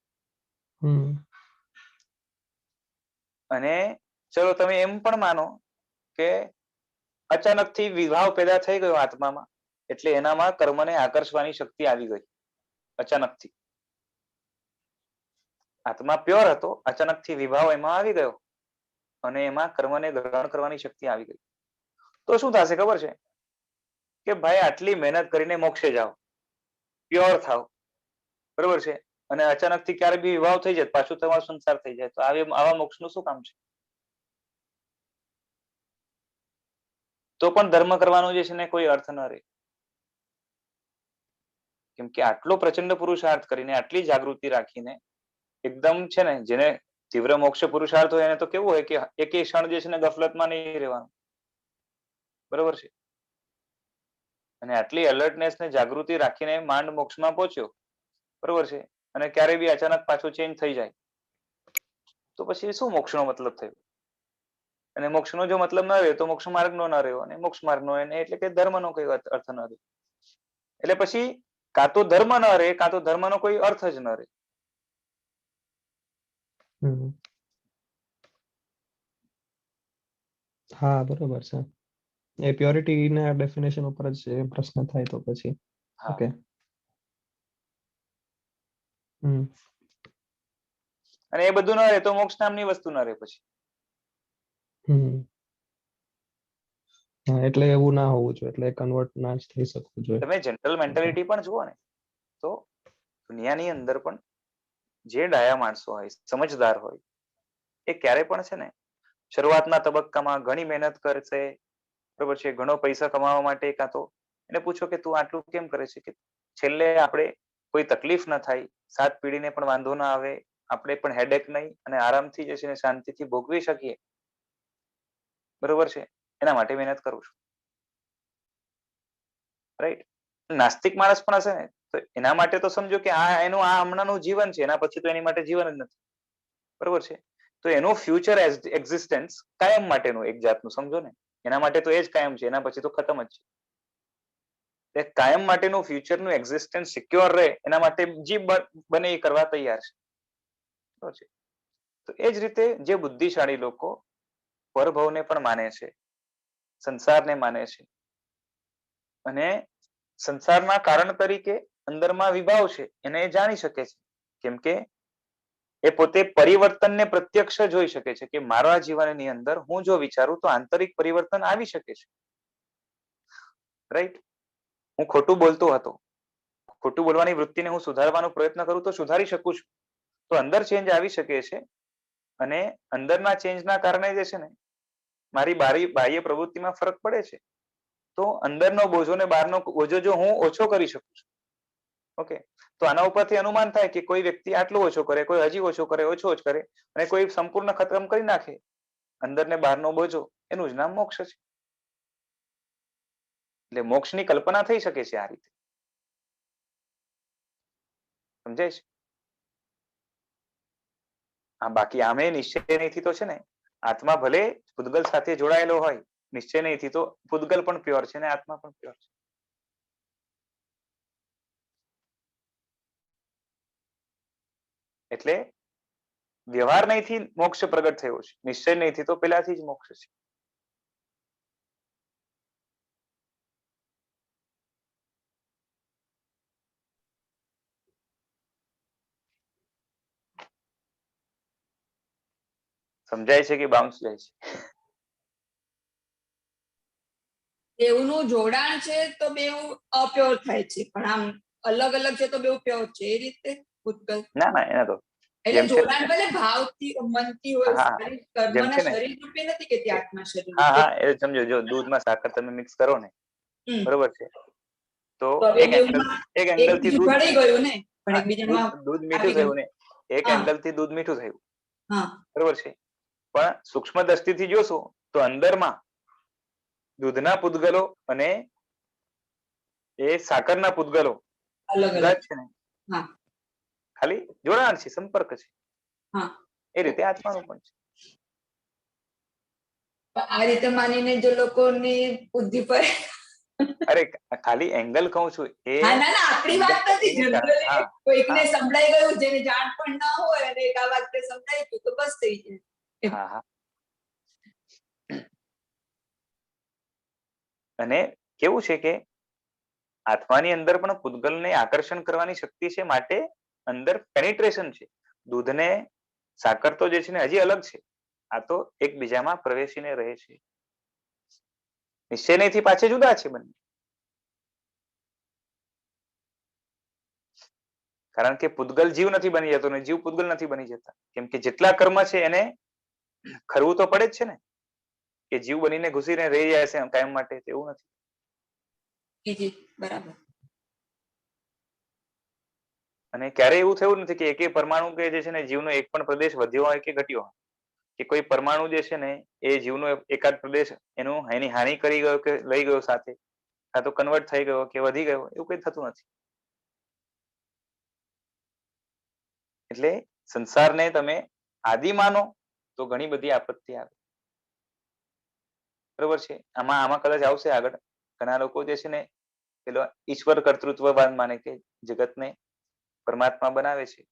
Speaker 1: અને ચલો તમે એમ પણ માનો કે અચાનક થી વિભાવ પેદા થઈ ગયો આત્મામાં, એટલે એનામાં કર્મને આકર્ષવાની શક્તિ આવી ગઈ અચાનકથી. આત્મા પ્યોર હતો, અચાનકથી વિભાવ એમાં આવી ગયો અને એમાં કર્મને ગ્રહણ કરવાની શક્તિ આવી ગઈ. તો શું થશે ખબર છે? કે ભાઈ આટલી મહેનત કરીને મોક્ષે જાઓ, પ્યોર થાવ, બરોબર છે, અને અચાનક થી ક્યારેક બી વિભાવ થઈ જાય, પાછું તમારો સંસાર થઈ જાય, તો આવા મોક્ષ નું શું કામ છે? તો પણ ધર્મ કરવાનો જે છે ને કોઈ અર્થ ન રહે, કેમ કે આટલો પ્રચંડ પુરુષાર્થ કરીને, આટલી જાગૃતિ રાખીને એકદમ છે ને, જેને તીવ્ર મોક્ષ પુરુષાર્થ હોય એને તો કેવું હોય કે એક ક્ષણ જે છે ને ગફલતમાં નહીં રહેવાનું, બરોબર છે? અને આટલી એલર્ટનેસ ને જાગૃતિ રાખીને માંડ મોક્ષમાં પહોંચ્યો, બરોબર છે, અને ક્યારે બી અચાનક પાછું ચેન્જ થઈ જાય તો પછી શું મોક્ષનો મતલબ થયો? અને મોક્ષનો જો મતલબ ન રહ્યો તો મોક્ષ માર્ગનો ન રહ્યો, અને મોક્ષ માર્ગનો એટલે કે ધર્મનો કોઈ અર્થ ન રહ્યો. એટલે પછી કાં તો ધર્મ ન રહે, કાં તો ધર્મનો કોઈ અર્થ જ ન રહે.
Speaker 3: હા બરોબર છે. એ પ્યોરિટી ના ડેફિનેશન ઉપર જ પ્રશ્ન થાય તો પછી. ઓકે.
Speaker 1: અને એ બધું ન રહે તો મોક્ષ નામની વસ્તુ ન રહે પછી.
Speaker 3: એટલે એવું ના હોવું જોઈએ, એટલે કન્વર્ટ ના જ થઈ શકવું જોઈએ.
Speaker 1: તમે જનરલ મેન્ટાલિટી પણ જુઓ ને, તો દુનિયાની અંદર પણ જે ડાયા માણસો હોય, સમજદાર હોય, એ ક્યારે પણ છે ને શરૂઆતના તબક્કામાં ઘણી મહેનત કરશે, બરોબર છે, ઘણો પૈસા કમાવા માટે, કાં તો એને પૂછો કે તું આટલું કેમ કરે છે, કે છેલ્લે આપણે કોઈ તકલીફ ન થાય, સાત પેઢીને પણ વાંધો ના આવે, આપણે પણ હેડેક નહીં, અને આરામથી જે છે ને શાંતિથી ભોગવી શકીએ, બરોબર છે, એના માટે મહેનત કરું છું. રાઈટ? નાસ્તિક માણસ પણ હશે ને તો એના માટે તો સમજો કે એનું આ હમણાંનું જીવન છે, એના પછી તો એની માટે જીવન જ નથી, બરોબર છે? તો એનું ફ્યુચર એક્ઝિસ્ટન્સ કાયમ માટેનું એક જાતનું સમજો ને, એના માટે તો એ જ કાયમ છે, એના પછી તો ખતમ જ છે. કાયમ માટેનું ફ્યુચરનું એક્ઝિસ્ટન્સ સિક્યોર રહે એના માટે જે બને એ કરવા તૈયાર છે, બરોબર છે? તો એ જ રીતે જે બુદ્ધિશાળી લોકો પરભવને પણ માને છે, સંસારને માને છે, અને સંસારના કારણ તરીકે અંદરમાં વિભાવ છે એને એ જાણી શકે છે, કેમ કે એ પોતે પરિવર્તનને પ્રત્યક્ષ જોઈ શકે છે કે મારા જીવનની અંદર હું જો વિચારું તો આંતરિક પરિવર્તન આવી શકે છે. રાઈટ? હું ખોટું બોલતો હતો, ખોટું બોલવાની વૃત્તિને હું સુધારવાનો પ્રયત્ન કરું તો સુધારી શકું છું. તો અંદર ચેન્જ આવી શકે છે, અને અંદરના ચેન્જના કારણે જે છે ને મારી બાહ્ય પ્રવૃત્તિમાં ફરક પડે છે. તો અંદરનો બોજો ને બહારનો બોજો જો હું ઓછો કરી શકું છું. ઓકે, તો આના ઉપરથી અનુમાન થાય કે કોઈ વ્યક્તિ આટલો ઓછો કરે, કોઈ હજી ઓછો કરે, ઓછો જ કરે, અને કોઈ સંપૂર્ણ ખતમ કરી નાખે અંદર ને બહારનો બોજો, એનું જ નામ મોક્ષ છે. એટલે મોક્ષની કલ્પના થઈ શકે છે આ રીતે. સમજાય છે? હા, બાકી આમે નિશ્ચય નહીંથી તો છે ને આત્મા ભલે પૂતગલ સાથે જોડાયેલો હોય, નિશ્ચય નહીંથી તો પૂતગલ પણ પ્યોર છે ને આત્મા પણ પ્યોર છે. એટલે વ્યવહાર નહીંથી મોક્ષ પ્રગટ થયો છે, નિશ્ચય નહીંથી તો પહેલાથી જ મોક્ષ છે. સમજાય છે કે બાઉન્સ જાય છે?
Speaker 2: બેવનું જોડાણ છે તો બેવ અપ્યોર થાય છે, પણ આમ અલગ અલગ છે તો બેવ પ્યોર છે, એ રીતે પૂતગલ.
Speaker 1: ના ના, એના તો
Speaker 2: એટલે જોડાણ ભલે ભાવથી મનથી હોય,
Speaker 1: હા,
Speaker 2: કર્મના
Speaker 1: છે ને,
Speaker 2: શરીર રૂપે નથી કે તે આત્મા શરીર
Speaker 1: હા
Speaker 2: રૂપે.
Speaker 1: હા, એ સમજો, જો દૂધમાં સાકર તમે મિક્સ કરો ને, બરોબર છે, તો
Speaker 2: તો હવે
Speaker 1: એક
Speaker 2: બેવમાં
Speaker 1: એંગલ થી
Speaker 2: એકબીજું
Speaker 1: દૂધ,
Speaker 2: ભળી ગયું ને, પણ
Speaker 1: હા,
Speaker 2: એકબીજામાં
Speaker 1: દૂધ મીઠું
Speaker 2: આવી ગયું.
Speaker 1: થયું ને, એક
Speaker 2: હા
Speaker 1: એંગલ થી દૂધ મીઠું થયું,
Speaker 2: હા
Speaker 1: બરોબર છે. પણ સૂક્ષ્મ દ્રષ્ટિથી જોશો તો અંદરમાં દૂધના પૂતગલો અને એ સાકરના પૂતગલો
Speaker 2: અલગ
Speaker 1: જુદા
Speaker 2: અલગ.
Speaker 1: જ છે ને,
Speaker 2: હા
Speaker 1: ખાલી જોડાણ છે, સંપર્ક છે.
Speaker 2: હા,
Speaker 1: એ રીતે આત્માનું પણ છે.
Speaker 2: આ રીતે માનીને જો લોકોની બુદ્ધિ પર,
Speaker 1: અરે ખાલી એંગલ કહું છું એ,
Speaker 2: હા ના ના, આપણી વાત નથી, જનરલી
Speaker 1: હા
Speaker 2: કોઈકને
Speaker 1: હા
Speaker 2: સંભળાઈ ગયું જેને જાણ પણ ના હોય અને એક આ વાક્ય સંભળાઈ ગયું તો બસ થઈ જાય.
Speaker 1: હા હા. અને કેવું છે કે આત્માની અંદર પણ પૂતગલને આકર્ષણ કરવાની શક્તિ છે, માટે અંદર પેનિટ્રેશન છે. દૂધને સાકર તો જે છે ને હજી અલગ છે, આ તો એકબીજામાં પ્રવેશીને રહે છે. નિશ્ચય નહીંથી પાછે જુદા છે બંને. કારણ કે પૂતગલ જીવ નથી બની જતો ને જીવ પૂતગલ નથી બની જતા, કેમ કે જેટલા કર્મ છે એને ખરવું તો પડે જ છે ને, કે જીવ બનીને ઘૂસીને રહી જાય છે કાયમ માટે, એવું નથી.
Speaker 2: બરાબર.
Speaker 1: અને ક્યારેય એવું થયું નથી કે એક પરમાણુ કે જે છે ને જીવનો એક પણ પ્રદેશ વધ્યો હોય કે ઘટ્યો હોય, કે કોઈ પરમાણુ જે છે ને એ જીવનો એકાદ પ્રદેશ એની હાનિ કરી ગયો કે લઈ ગયો સાથે, કાં તો કન્વર્ટ થઈ ગયો કે વધી ગયો, એવું કઈ થતું નથી. એટલે સંસારને તમે આદિ માનો તો ઘણી બધી આપત્તિ આવે, બરોબર છે. આમાં કદાચ આવશે આગળ, ઘણા લોકો જે છે ને પેલો ઈશ્વર કર્તૃત્વવાદ માને કે જગતને પરમાત્મા બનાવે છે,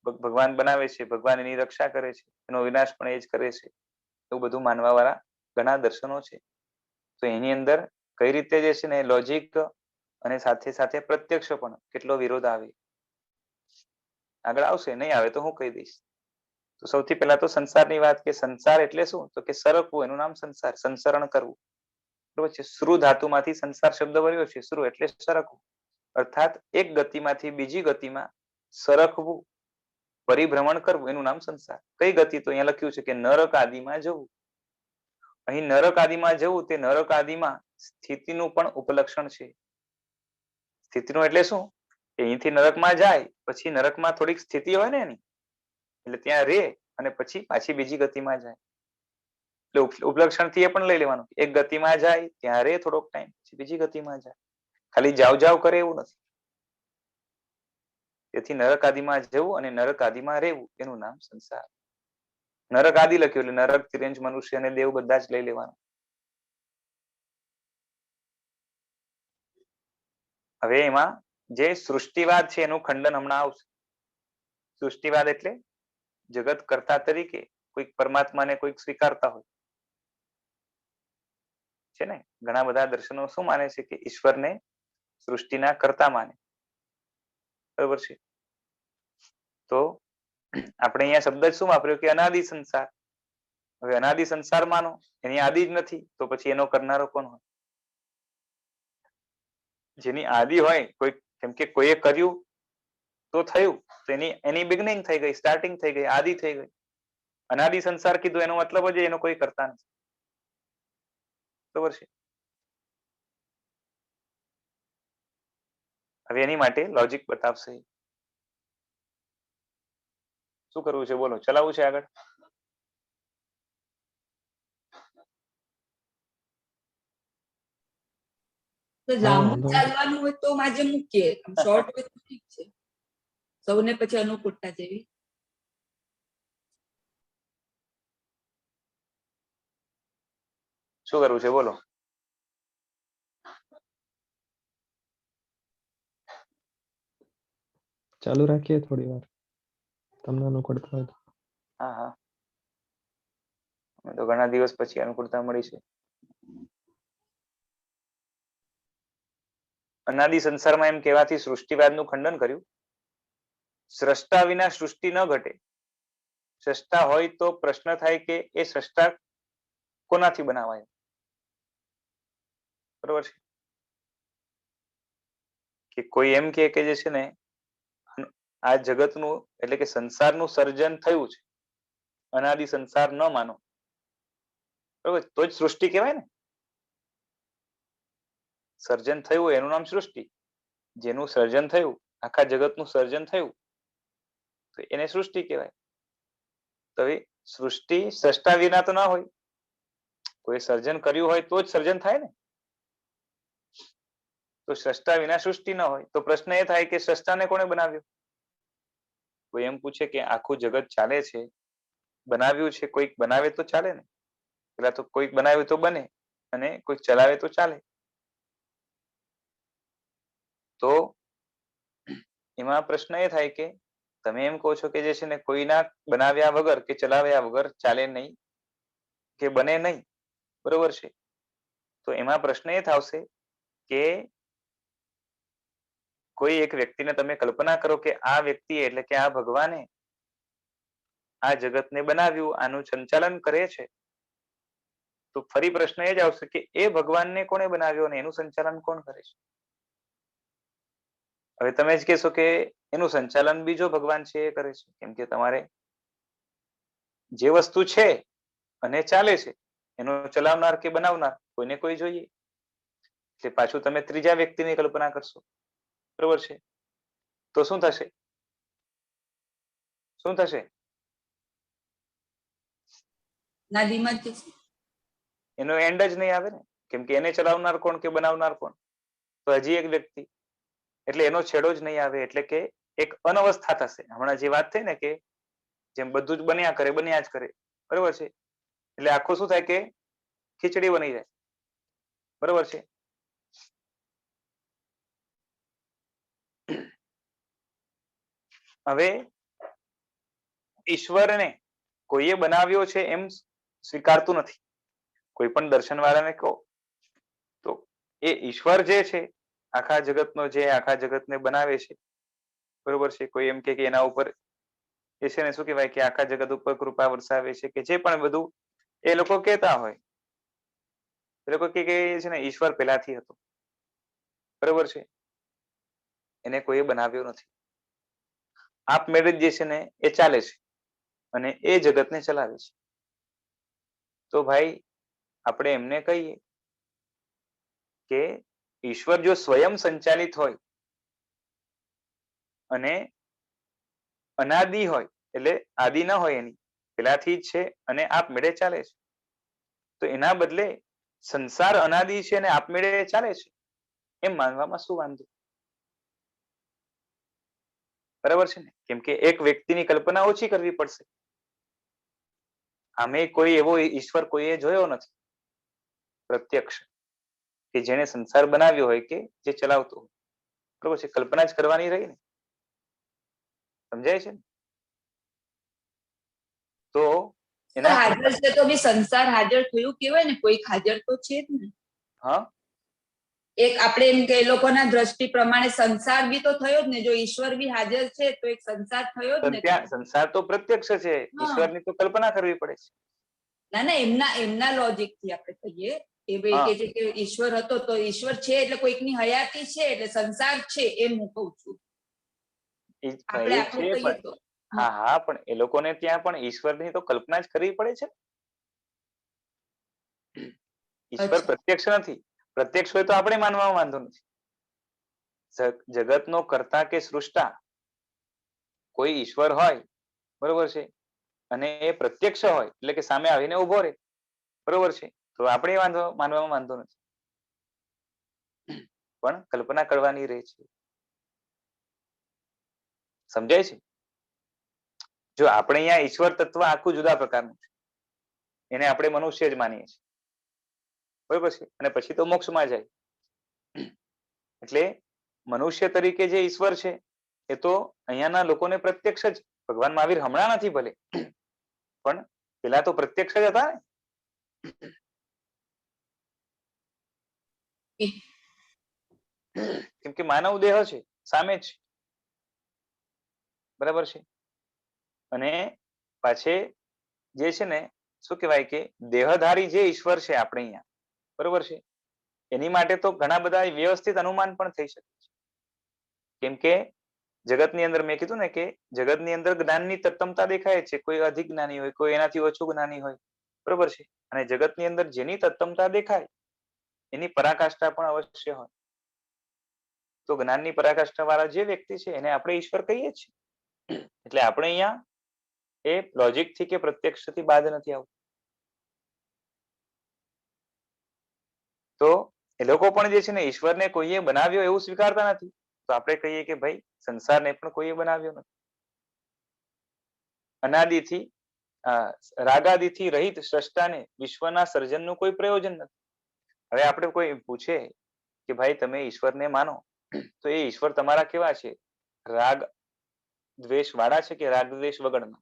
Speaker 1: ભગવાન બનાવે છે, ભગવાન એની રક્ષા કરે છે, એનો વિનાશ પણ એ જ કરે છે, એવું બધું માનવા વાળા ઘણા દર્શનો છે. તો એની અંદર કઈ રીતે જે છે ને લોજિક અને સાથે સાથે પ્રત્યક્ષ પણ કેટલો વિરોધ આવે, આગળ આવશે, નહીં આવે તો હું કહી દઈશ. તો સૌથી પહેલા તો સંસારની વાત, કે સંસાર એટલે શું, તો કે સરકવું, એનું નામ સંસાર, સંસરણ કરવું, બરોબર છે. શ્રુ ધાતુમાંથી સંસાર શબ્દ બન્યો છે, શ્રુ એટલે સરકવું, અર્થાત એક ગતિમાંથી બીજી ગતિમાં સરકવું, પરિભ્રમણ કરવું, એનું નામ સંસાર. કઈ ગતિ, તો અહીંયા લખ્યું છે કે નરક આદિમાં જવું. અહીં નરક આદિમાં જવું, તે નરક આદિમાં સ્થિતિનું પણ ઉપલક્ષણ છે. સ્થિતિનું એટલે શું, કે અહીંથી નરકમાં જાય પછી નરકમાં થોડીક સ્થિતિ હોય ને એની, એટલે ત્યાં રે અને પછી પાછી બીજી ગતિમાં જાય. એટલે ઉપલક્ષણ થી એ પણ લઈ લેવાનું, એક ગતિમાં જાય ત્યાં રે થોડોક ટાઈમ, પછી બીજી ગતિમાં જાય, ખાલી જાવ જાવ કરે એવું નથી. તેથી નરક આદિમાં જવું અને નરક આદિમાં રહેવું, એનું નામ સંસાર. નરક આદિ લખ્યું એટલે નરક, તિર્યંચ, મનુષ્ય અને દેવ બધા જ લઈ લેવાનું. હવે એમાં જે સૃષ્ટિવાદ છે એનું ખંડન હમણાં આવશે. સૃષ્ટિવાદ એટલે જગત કર્તા તરીકે કોઈક પરમાત્માને કોઈક સ્વીકારતા હોય છે ને. ઘણા બધા દર્શનો શું માને છે કે ઈશ્વરને સૃષ્ટિના કર્તા માને. બરોબર છે. તો આપણે અહીંયા શબ્દ શું વાપર્યો કે અનાદિ સંસાર. હવે અનાદિ સંસાર માનો, એની આદિ જ નથી, તો પછી એનો કરનારો કોણ હોય? જેની આદિ હોય કોઈ, કેમ કે કોઈએ કર્યું તો થયું, તો એની બિગનિંગ થઈ ગઈ, સ્ટાર્ટિંગ થઈ ગઈ, આદિ થઈ ગઈ. અનાદિ સંસાર કીધું એનો મતલબ જ એનો કોઈ કરતા નથી. બરોબર છે. હવે એની માટે લોજિક બતાવશે. શું કરવું છે બોલો, ચલાવવું છે આગળ?
Speaker 2: તો લાંબુ ચાલવાનું હોય તો આજે મૂકીએ, શોર્ટ હોય તો ઠીક છે, સૌને પછી અનુકૂળતા જેવી.
Speaker 1: શું કરવું છે બોલો?
Speaker 3: ચાલુ રાખીએ થોડી વાર, તમને અનુકૂળતા હોય તો.
Speaker 1: હા હા, અમે તો ઘણા દિવસ પછી અનુકૂળતા મળી છે. અનાદિ સંસારમાં એમ કહેવાથી સૃષ્ટિવાદનું ખંડન કર્યું. સ્રષ્ટા વિના સૃષ્ટિ ન ઘટે. સ્રષ્ટા હોય તો પ્રશ્ન થાય કે એ સ્રષ્ટા કોનાથી બનાવાય? બરોબર છે. કે કોઈ એમ કે જે છે ને આ જગતનું એટલે કે સંસારનું સર્જન થયું છે, અનાદિ સંસાર ન માનો, બરોબર, તો જ સૃષ્ટિ કહેવાય ને. સર્જન થયું એનું નામ સૃષ્ટિ. જેનું સર્જન થયું, આખા જગતનું સર્જન થયું, તો એને સૃષ્ટિ કહેવાય. તો સૃષ્ટિ સ્રષ્ટા વિના તો ના હોય, કોઈ સર્જન કર્યું હોય તો જ સર્જન થાય ને. તો સ્રષ્ટા વિના સૃષ્ટિ ન હોય, તો પ્રશ્ન એ થાય કે સ્રષ્ટાને કોણે બનાવ્યું? કોઈ એમ પૂછે કે આખું જગત ચાલે છે, બનાવ્યું છે કોઈક બનાવે તો ચાલે ને. પેલા તો કોઈક બનાવે તો બને, અને કોઈક ચલાવે તો ચાલે. તો એમાં પ્રશ્ન એ થાય કે તમે એમ કહો છો કે જે છે ને કોઈના બનાવ્યા વગર કે ચલાવ્યા વગર ચાલે નહીં કે બને નહીં, બરોબર છે. તો એમાં પ્રશ્ન એ થશે કે કોઈ એક વ્યક્તિને તમે કલ્પના કરો કે આ વ્યક્તિ એટલે કે આ ભગવાને આ જગતને બનાવ્યું, આનું સંચાલન કરે છે. તો ફરી પ્રશ્ન એ જ આવશે કે એ ભગવાનને કોણે બનાવ્યો અને એનું સંચાલન કોણ કરે છે? હવે તમે જ કહેશો કે એનું સંચાલન બીજો ભગવાન છે એ કરે છે, કેમ કે તમારે જે વસ્તુ છે અને ચાલે છે એનો ચલાવનાર કે બનાવનાર કોઈને કોઈ જોઈએ, એટલે પાછું તમે ત્રીજા વ્યક્તિની કલ્પના કરશો, બરોબર છે. તો શું થશે? શું થશે? એનો એન્ડ જ નહીં આવે ને, કેમ કે એને ચલાવનાર કોણ કે બનાવનાર કોણ? તો હજી એક વ્યક્તિ, એટલે એનો છેડો જ નહીં આવે. એટલે કે એક અનવસ્થા થશે. હમણાં જે વાત થઈ ને કે જેમ બધું જ બન્યા કરે, બન્યા જ કરે, બરોબર છે. એટલે આખું શું થાય કે ખીચડી બની જાય, બરોબર છે. હવે ઈશ્વરને કોઈએ બનાવ્યો છે એમ સ્વીકારતું નથી. કોઈ પણ દર્શન વાળાને કહો તો એ ઈશ્વર જે છે આખા જગતનો, જે આખા જગતને બનાવે છે, બરોબર છે. કોઈ એમ કે એના ઉપર એ છે ને શું કહેવાય કે આખા જગત ઉપર કૃપા વરસાવે છે કે જે પણ બધું એ લોકો કહેતા હોય, એ લોકો કે છે ને ઈશ્વર પહેલાથી હતો, બરોબર છે. એને કોઈએ બનાવ્યો નથી. આપમેળે જે છે ને એ ચાલે છે અને એ જગતને ચલાવે છે. તો ભાઈ આપણે એમને કહીએ કે ઈશ્વર જો સ્વયં સંચાલિત હોય અને અનાદિ હોય, એટલે આદિ ના હોય એની, પેલાથી જ છે અને આપમેળે ચાલે છે, તો એના બદલે સંસાર અનાદિ છે અને આપમેળે ચાલે છે એમ માનવામાં શું વાંધો? બરાબર છે ને? કેમ કે એક વ્યક્તિની કલ્પના ઓછી કરવી પડશે. આમે કોઈ એવો ઈશ્વર કોઈએ જોયો નથી પ્રત્યક્ષ કે જેને સંસાર બનાવ્યો હોય કે જે ચલાવતો હોય, બરોબર છે. કલ્પના જ કરવાની રહી ને, સમજાય છે ને? તો એના
Speaker 2: હાજર છે તો બી સંસાર હાજર થયું કેવાય ને, કોઈક હાજર તો છે જ ને.
Speaker 1: હા,
Speaker 2: એક આપણે એમ કે એ લોકોના દ્રષ્ટિ પ્રમાણે સંસાર બી તો થયો જ ને, જો ઈશ્વર બી હાજર છે તો એક સંસાર થયો જ ને.
Speaker 1: ત્યાં સંસાર તો પ્રત્યક્ષ છે, ઈશ્વરની તો કલ્પના કરવી પડે છે.
Speaker 2: ના ના, એમના લોજિક થી આપણે કહીએ એ કે છે કે ઈશ્વર હતો તો ઈશ્વર છે એટલે કોઈકની હયાતી છે એટલે સંસાર છે, એમ હું કહું છું. આપણે આપણું કહીએ તો
Speaker 1: હા, પણ એ લોકોને ત્યાં પણ ઈશ્વરની તો કલ્પના જ કરવી પડે છે. ઈશ્વર પ્રત્યક્ષ નથી, પ્રત્યક્ષ હોય તો આપણે માનવામાં વાંધો નથી. જગતનો કર્તા કે સૃષ્ટા કોઈ ઈશ્વર હોય, બરોબર છે, અને એ પ્રત્યક્ષ હોય એટલે કે સામે આવીને ઉભો રહે, બરોબર છે, તો આપણે માનવામાં વાંધો નથી, પણ કલ્પના કરવાની રહે છે. સમજાય છે? જો આપણે અહીંયા ઈશ્વર તત્વ આખું જુદા પ્રકારનું છે, એને આપણે મનુષ્ય જ માનીએ છીએ, બરોબર છે, અને પછી તો મોક્ષમાં જાય. એટલે મનુષ્ય તરીકે જે ઈશ્વર છે એ તો અહીંયાના લોકોને પ્રત્યક્ષ જ, ભગવાન મહાવીર હમણાં નથી ભલે, પણ પેલા તો પ્રત્યક્ષ જ હતા ને. કેમ કે માનવ દેહ છે, સામે જ, બરાબર છે. અને પાછે જે છે ને શું કહેવાય કે દેહધારી જે ઈશ્વર છે આપણે અહીંયા, બરોબર છે, એની માટે તો ઘણા બધા વ્યવસ્થિત અનુમાન પણ થઈ શકે છે. કેમ કે જગતની અંદર મેં કીધું ને કે જગતની અંદર જ્ઞાનની તત્તમતા દેખાય છે, કોઈ અધિક જ્ઞાની હોય, કોઈ એનાથી ઓછું જ્ઞાની હોય, બરોબર છે, અને જગતની અંદર જેની તત્તમતા દેખાય એની પરાકાષ્ઠા પણ અવશ્ય હોય. તો જ્ઞાનની પરાકાષ્ઠા વાળા જે વ્યક્તિ છે એને આપણે ઈશ્વર કહીએ છીએ. એટલે આપણે અહીંયા એ લોજિક થી કે પ્રત્યક્ષથી બાદ નથી આવતું. તો એ લોકો પણ જે છે ને ઈશ્વરને કોઈએ બનાવ્યો એવું સ્વીકારતા નથી. તો આપણે કહીએ કે ભાઈ સંસારને પણ કોઈએ બનાવ્યો નથી. અનાદિથી રાગાદિથી રહિત સ્રષ્ટાને વિશ્વના સર્જનનું કોઈ પ્રયોજન નથી. હવે આપણે કોઈ પૂછે કે ભાઈ તમે ઈશ્વરને માનો, તો એ ઈશ્વર તમારા કેવા છે? રાગ દ્વેષ વાળા છે કે રાગ દ્વેષ વગરના?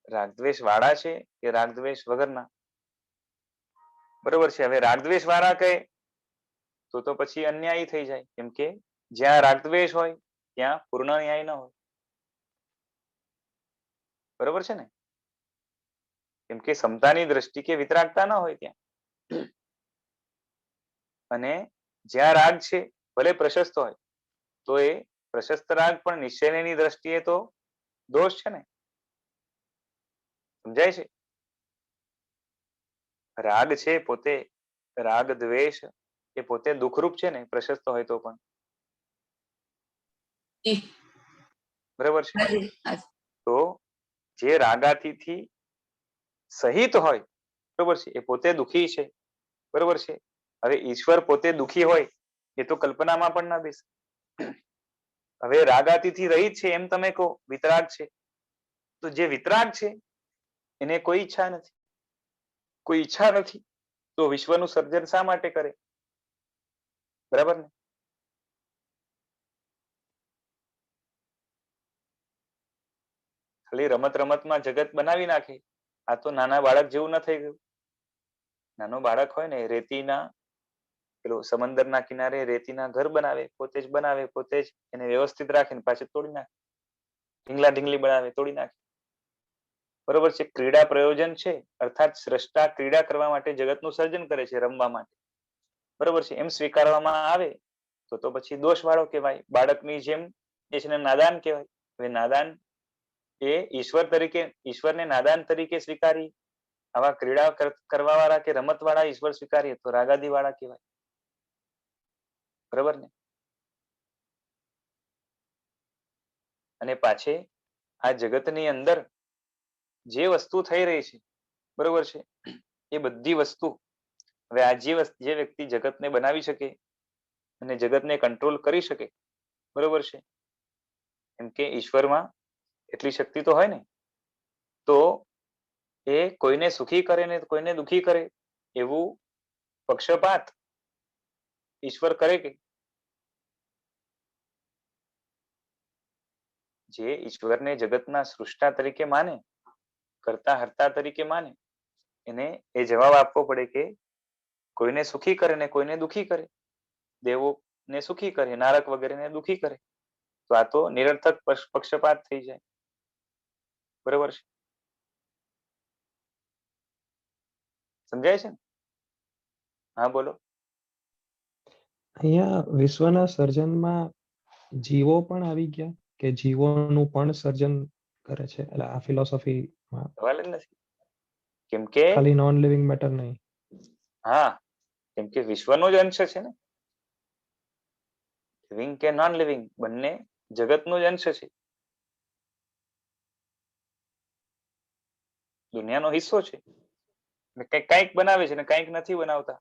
Speaker 1: રાગ દ્વેષ વાળા છે કે રાગ દ્વેષ વગરના? બરોબર છે. હવે રાગ દ્વેષ વાળા કહે તો પછી અન્યાયી થઈ જાય, કેમ કે જ્યાં રાગ દ્વેષ હોય ત્યાં પૂર્ણ ન્યાય ન હોય, બરોબર છે ને? કેમ કે સમતાની દ્રષ્ટિ કે વિતરાગતા ન હોય ત્યાં. અને જ્યાં રાગ છે ભલે પ્રશસ્ત હોય તો એ પ્રશસ્ત રાગ પણ નિશ્ચયની દ્રષ્ટિએ તો દોષ છે ને. સમજાય છે? રાગ છે પોતે, રાગ દ્વેષ એ પોતે દુઃખરૂપ છે ને, પ્રશસ્ત હોય તો પણ, બરાબર છે. તો જે રાગાથી સહિત હોય, બરોબર છે, એ પોતે દુઃખી છે, બરોબર છે. હવે ઈશ્વર પોતે દુઃખી હોય એ તો કલ્પનામાં પણ ના બેસે. હવે રાગાથી રહિત છે એમ તમે કહો, વિતરાગ છે, તો જે વિતરાગ છે એને કોઈ ઈચ્છા નથી, કોઈ ઈચ્છા નથી તો વિશ્વનું સર્જન શા માટે કરે? બરાબર ને? ખાલી રમત રમતમાં જગત બનાવી નાખે. આ તો નાના બાળક જેવું ન થઈ ગયું? નાનો બાળક હોય ને રેતીના પેલું સમંદરના કિનારે રેતીના ઘર બનાવે, પોતે જ બનાવે, પોતે જ એને વ્યવસ્થિત રાખીને પાછું તોડી નાખે, ઢીંગલા ઢીંગલી બનાવે, તોડી નાખે, બરોબર છે. ક્રીડા પ્રયોજન છે, અર્થાત સ્રષ્ટા ક્રીડા કરવા માટે જગતનું સર્જન કરે છે, રમવા માટે, બરોબર છે, એમ સ્વીકારવામાં આવે તો પછી દોષ વાળો કહેવાય. બાળકની જેમ એ છે નાદાન કહેવાય. હવે નાદાન એ ઈશ્વર તરીકે, ઈશ્વરને નાદાન તરીકે સ્વીકારી આવા ક્રીડા કરવા વાળા કે રમત વાળા ઈશ્વર સ્વીકારીએ તો રાગાદી વાળા કહેવાય, બરાબર ને? અને પાછે આ જગતની અંદર જે વસ્તુ થઈ રહી છે, બરોબર છે, એ બધી વસ્તુ હવે આ જે વ્યક્તિ જગતને બનાવી શકે અને જગતને કંટ્રોલ કરી શકે, બરોબર છે, એમ કે ઈશ્વરમાં એટલી શક્તિ તો હોય ને, તો એ કોઈને સુખી કરે ને કોઈને દુખી કરે એવું પક્ષપાત ઈશ્વર કરે કે? જે ઈશ્વરને જગતના સૃષ્ટા તરીકે માને, કરતા હર્તા તરીકે માને, એને એ જવાબ આપવો પડે કે કોઈને સુખી કરે ને કોઈને દુખી કરે. દેવોને સુખી કરે, નારક વગેરેને દુખી કરે. તો આ તો નિરર્થક પક્ષપાત થઈ જાય. બરોબર છે? સમજાય છે ને? હા બોલો.
Speaker 3: અહીંયા વિશ્વના સર્જનમાં જીવો પણ આવી ગયા કે જીવોનું પણ સર્જન કરે છે? એટલે આ ફિલોસોફીમાં
Speaker 1: સવાલ જ નથી. કેમ કે
Speaker 3: ખાલી નોન લિવિંગ મેટર નહીં.
Speaker 1: હા, કેમ કે વિશ્વનો જ અંશ છે ને. લિવિંગ કે નોન લિવિંગ બંને જગતનો જ અંશ છે, દુનિયાનો હિસ્સો છે. કંઈક બનાવે છે ને કંઈક નથી બનાવતા.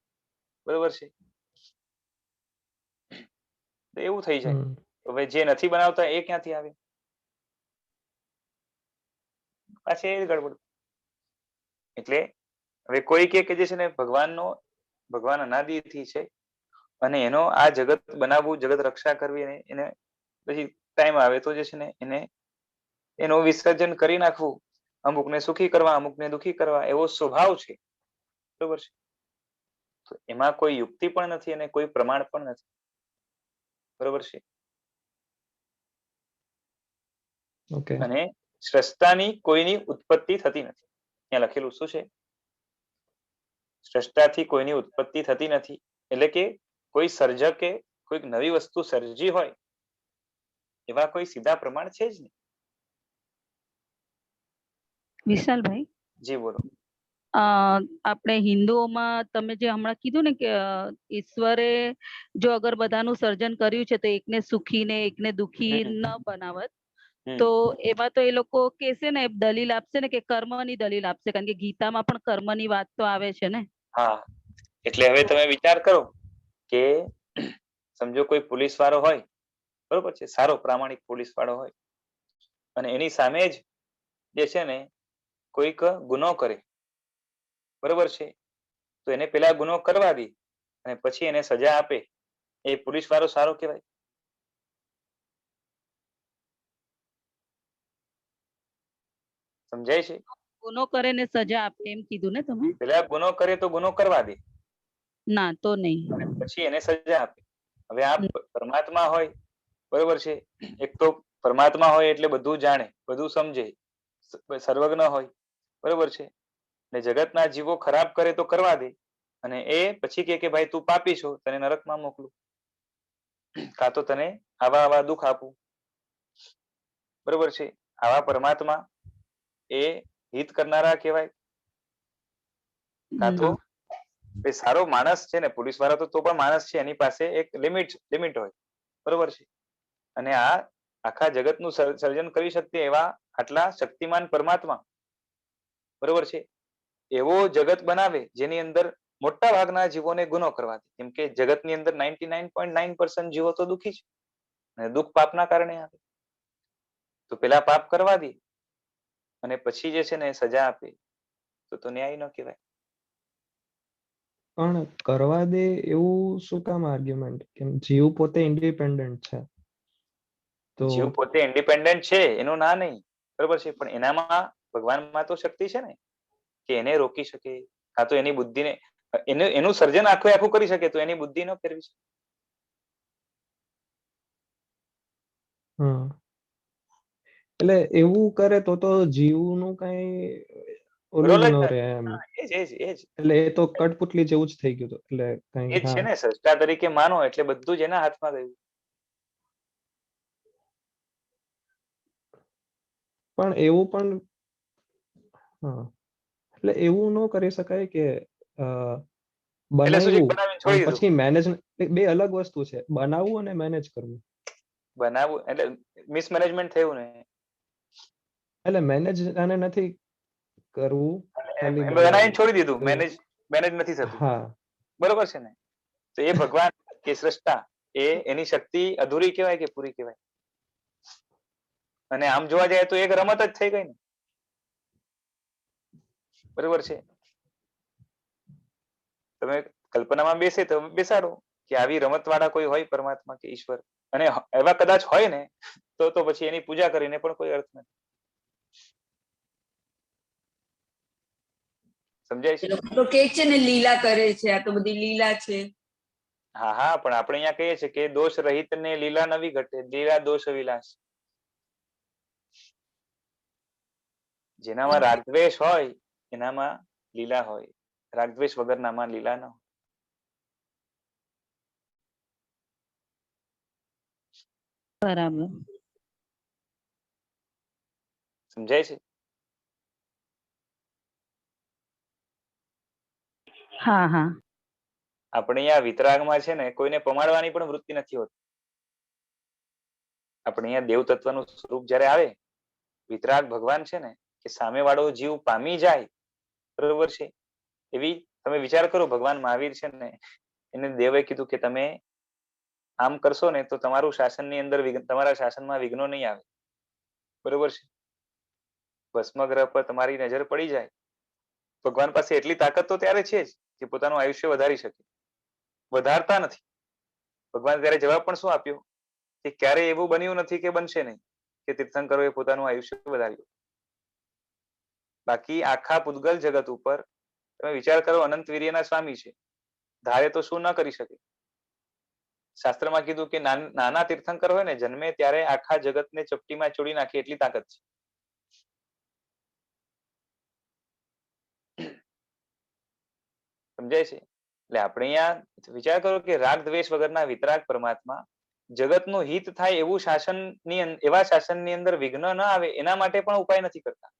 Speaker 1: બરોબર છે? તો એવું થઈ જાય. હવે જે નથી બનાવતા એ ક્યાંથી આવે? પાછી એ ગડબડ. એટલે હવે કોઈ કે જે છે ને ભગવાન અનાદિથી છે અને એનો આ જગત બનાવવું, જગત રક્ષા કરવી, એને પછી ટાઈમ આવે તો જે છે ને એને એનું વિસર્જન કરી નાખવું, અમુકને સુખી કરવા, અમુકને દુખી કરવા, એવો સ્વભાવ છે. બરોબર છે? તો એમાં કોઈ યુક્તિ પણ નથી અને કોઈ પ્રમાણ પણ નથી. બરોબર છે? અને સ્રષ્ટાની કોઈની ઉત્પત્તિ થતી નથી. ત્યાં લખેલું શું છે? સ્રષ્ટાથી કોઈની ઉત્પત્તિ થતી નથી. એટલે કે કોઈ સર્જકે કોઈક નવી વસ્તુ સર્જી હોય એવા કોઈ સીધા પ્રમાણ છે જ નહીં.
Speaker 4: વિશાલભાઈ,
Speaker 1: જી બોલો.
Speaker 4: આપણે હિન્દુઓમાં તમે જે હમણાં કીધું ને કે ઈશ્વરે જો અગર બધાનું સર્જન કર્યું છે તો એકને સુખી ને એકને દુખી ન બનાવત, તો એમાં તો એ લોકો કહેશે ને, દલીલ આપશે ને કે કર્મની દલીલ આપશે, કારણ કે ગીતામાં પણ કર્મની વાત તો આવે છે ને.
Speaker 1: હા, એટલે હવે તમે વિચાર કરો કે સમજો કોઈ પોલીસ વાળો હોય, બરોબર છે, સારો પ્રામાણિક પોલીસ વાળો હોય, અને એની સામે જ જે છે ને કોઈક ગુનો કરે, બરોબર છે, તો એને પેલા ગુનો કરવા દે અને પછી એને સજા આપે, એ પોલીસ વાળો સારો કહેવાય? સમજાય છે?
Speaker 4: ગુનો કરે ને સજા આપે એમ કીધું ને તમે?
Speaker 1: પેલા ગુનો કરે તો ગુનો કરવા દે,
Speaker 4: ના તો નહીં,
Speaker 1: અને પછી એને સજા આપે. હવે આ પરમાત્મા હોય, બરોબર છે, એક તો પરમાત્મા હોય એટલે બધું જાણે, બધું સમજે, સર્વજ્ઞ હોય, બરોબર છે, ને જગતના જીવો ખરાબ કરે તો કરવા દે, અને એ પછી કે ભાઈ તું પાપી છો, તને નરકમાં મોકલું, કાં તો તને આવા દુઃખ આપું. બરોબર છે? આવા પરમાત્મા એ હિત કરનારા કહેવાય? કાં તો સારો માણસ છે ને, પોલીસ વાળા તો પણ માણસ છે, એની પાસે એક લિમિટ હોય, બરોબર છે, અને આ આખા જગતનું સર્જન કરી શકते એવા આટલા શક્તિમાન પરમાત્મા, બરોબર છે, એવો જગત બનાવે જેની અંદર મોટા ભાગના જીવોને ગુનો કરવા દે. કેમ કે જગતની અંદર 99.9% જીવો તો દુઃખી છે, અને દુઃખ પાપના કારણે આવે. તો પેલા પાપ કરવા દે અને પછી જે છે ને સજા આપે, તો ન્યાય ન કહેવાય.
Speaker 3: પણ કરવા દે એવું શું કામ આર્ગ્યુમેન્ટ? કેમ જીવ પોતે ઇન્ડિપેન્ડન્ટ છે. તો
Speaker 1: જીવ પોતે ઇન્ડિપેન્ડન્ટ છે, એનું ના નહીં, બરોબર છે, પણ એનામાં ભગવાનમાં તો શક્તિ છે ને કે એને રોકી શકે, કાં તો એની બુદ્ધિને એનું સર્જન આખું કરી શકે, તો એની બુદ્ધિ ન ફેરવી શકે.
Speaker 3: એટલે એવું કરે તો જીવનું કઈ ઓલું જ ન રહે એમ. એટલે એ તો કઠપુતલી જેવું જ થઈ ગયું. એટલે કઈ
Speaker 1: એ છે ને, સૃષ્ટા તરીકે માનો એટલે બધું જ એના હાથમાં ગયું.
Speaker 3: પણ એવું પણ એટલે એવું ન કરી શકાય કે બનાવ્યું પછી મેનેજ, બે અલગ વસ્તુ છે, બનાવવું અને મેનેજ કરવું.
Speaker 1: બનાવવું એટલે મિસમેનેજમેન્ટ થયું ને,
Speaker 3: એટલે મેનેજ આને નથી કરવું, ખાલી
Speaker 1: બનાવીને છોડી દીધું, મેનેજ નથી થતું.
Speaker 3: હા,
Speaker 1: બરોબર છે ને? તો એ ભગવાન કે સૃષ્ટા એ એની શક્તિ અધૂરી કહેવાય કે પૂરી કહેવાય? અને આમ જોવા જાય તો એક રમત જ થઈ ગઈ ને, બરોબર છે? તમે કલ્પનામાં બેસે તો બેસાડો કે આવી રમત વાળા કોઈ હોય પરમાત્મા કે ઈશ્વર, અને એવા કદાચ હોય ને તો પછી એની પૂજા કરીને પણ કોઈ અર્થ નથી. સમજાય છે?
Speaker 2: તો કે છે ને લીલા કરે છે, આ તો બધી લીલા છે.
Speaker 1: હા હા, પણ આપણે અહીંયા કહીએ છીએ કે દોષ રહિત ને લીલા નવી ઘટે, લીલા દોષ વિલાસ. જેનામાં રાગદ્વેષ હોય એનામાં લીલા હોય, રાગદ્વેષ વગરનામાં લીલા ન હોય.
Speaker 4: બરાબર.
Speaker 1: સમજાય છે?
Speaker 4: હા હા.
Speaker 1: આપણે અહીંયા વિતરાગમાં છે ને કોઈને પમાડવાની પણ વૃત્તિ નથી હોતી. આપણે અહીંયા દેવ તત્વનું સ્વરૂપ જયારે આવે, વિતરાગ ભગવાન છે ને કે સામે વાળો જીવ પામી જાય, બરોબર છે, એવી તમે વિચાર કરો. ભગવાન મહાવીર છે ને એને દેવે કીધું કે તમે આમ કરશો ને તો તમારું શાસનની અંદર તમારા શાસનમાં વિઘ્નો નહીં આવે, બરોબર છે. ભસ્મગ્રહ પર તમારી નજર પડી જાય. ભગવાન પાસે એટલી તાકાત તો ત્યારે છે જ કે પોતાનું આયુષ્ય વધારી શકે, વધારતા નથી. ભગવાન ત્યારે જવાબ પણ શું આપ્યો કે ક્યારેય એવું બન્યું નથી કે બનશે નહીં કે તીર્થંકરોએ પોતાનું આયુષ્ય વધાર્યું. બાકી આખા પૂતગલ જગત ઉપર તમે વિચાર કરો, અનંત વીર્યના સ્વામી છે, ધારે તો શું ન કરી શકે. શાસ્ત્રમાં કીધું કે નાના તીર્થંકર હોય ને જન્મે ત્યારે આખા જગતને ચપટીમાં ચોડી નાખે એટલી તાકાત છે. સમજાય છે? એટલે આપણે અહીંયા વિચાર કરો કે રાગ દ્વેષ વગરના વિતરાગ પરમાત્મા જગતનું હિત થાય એવું એવા શાસનની અંદર વિઘ્ન ન આવે એના માટે પણ ઉપાય નથી કરતા.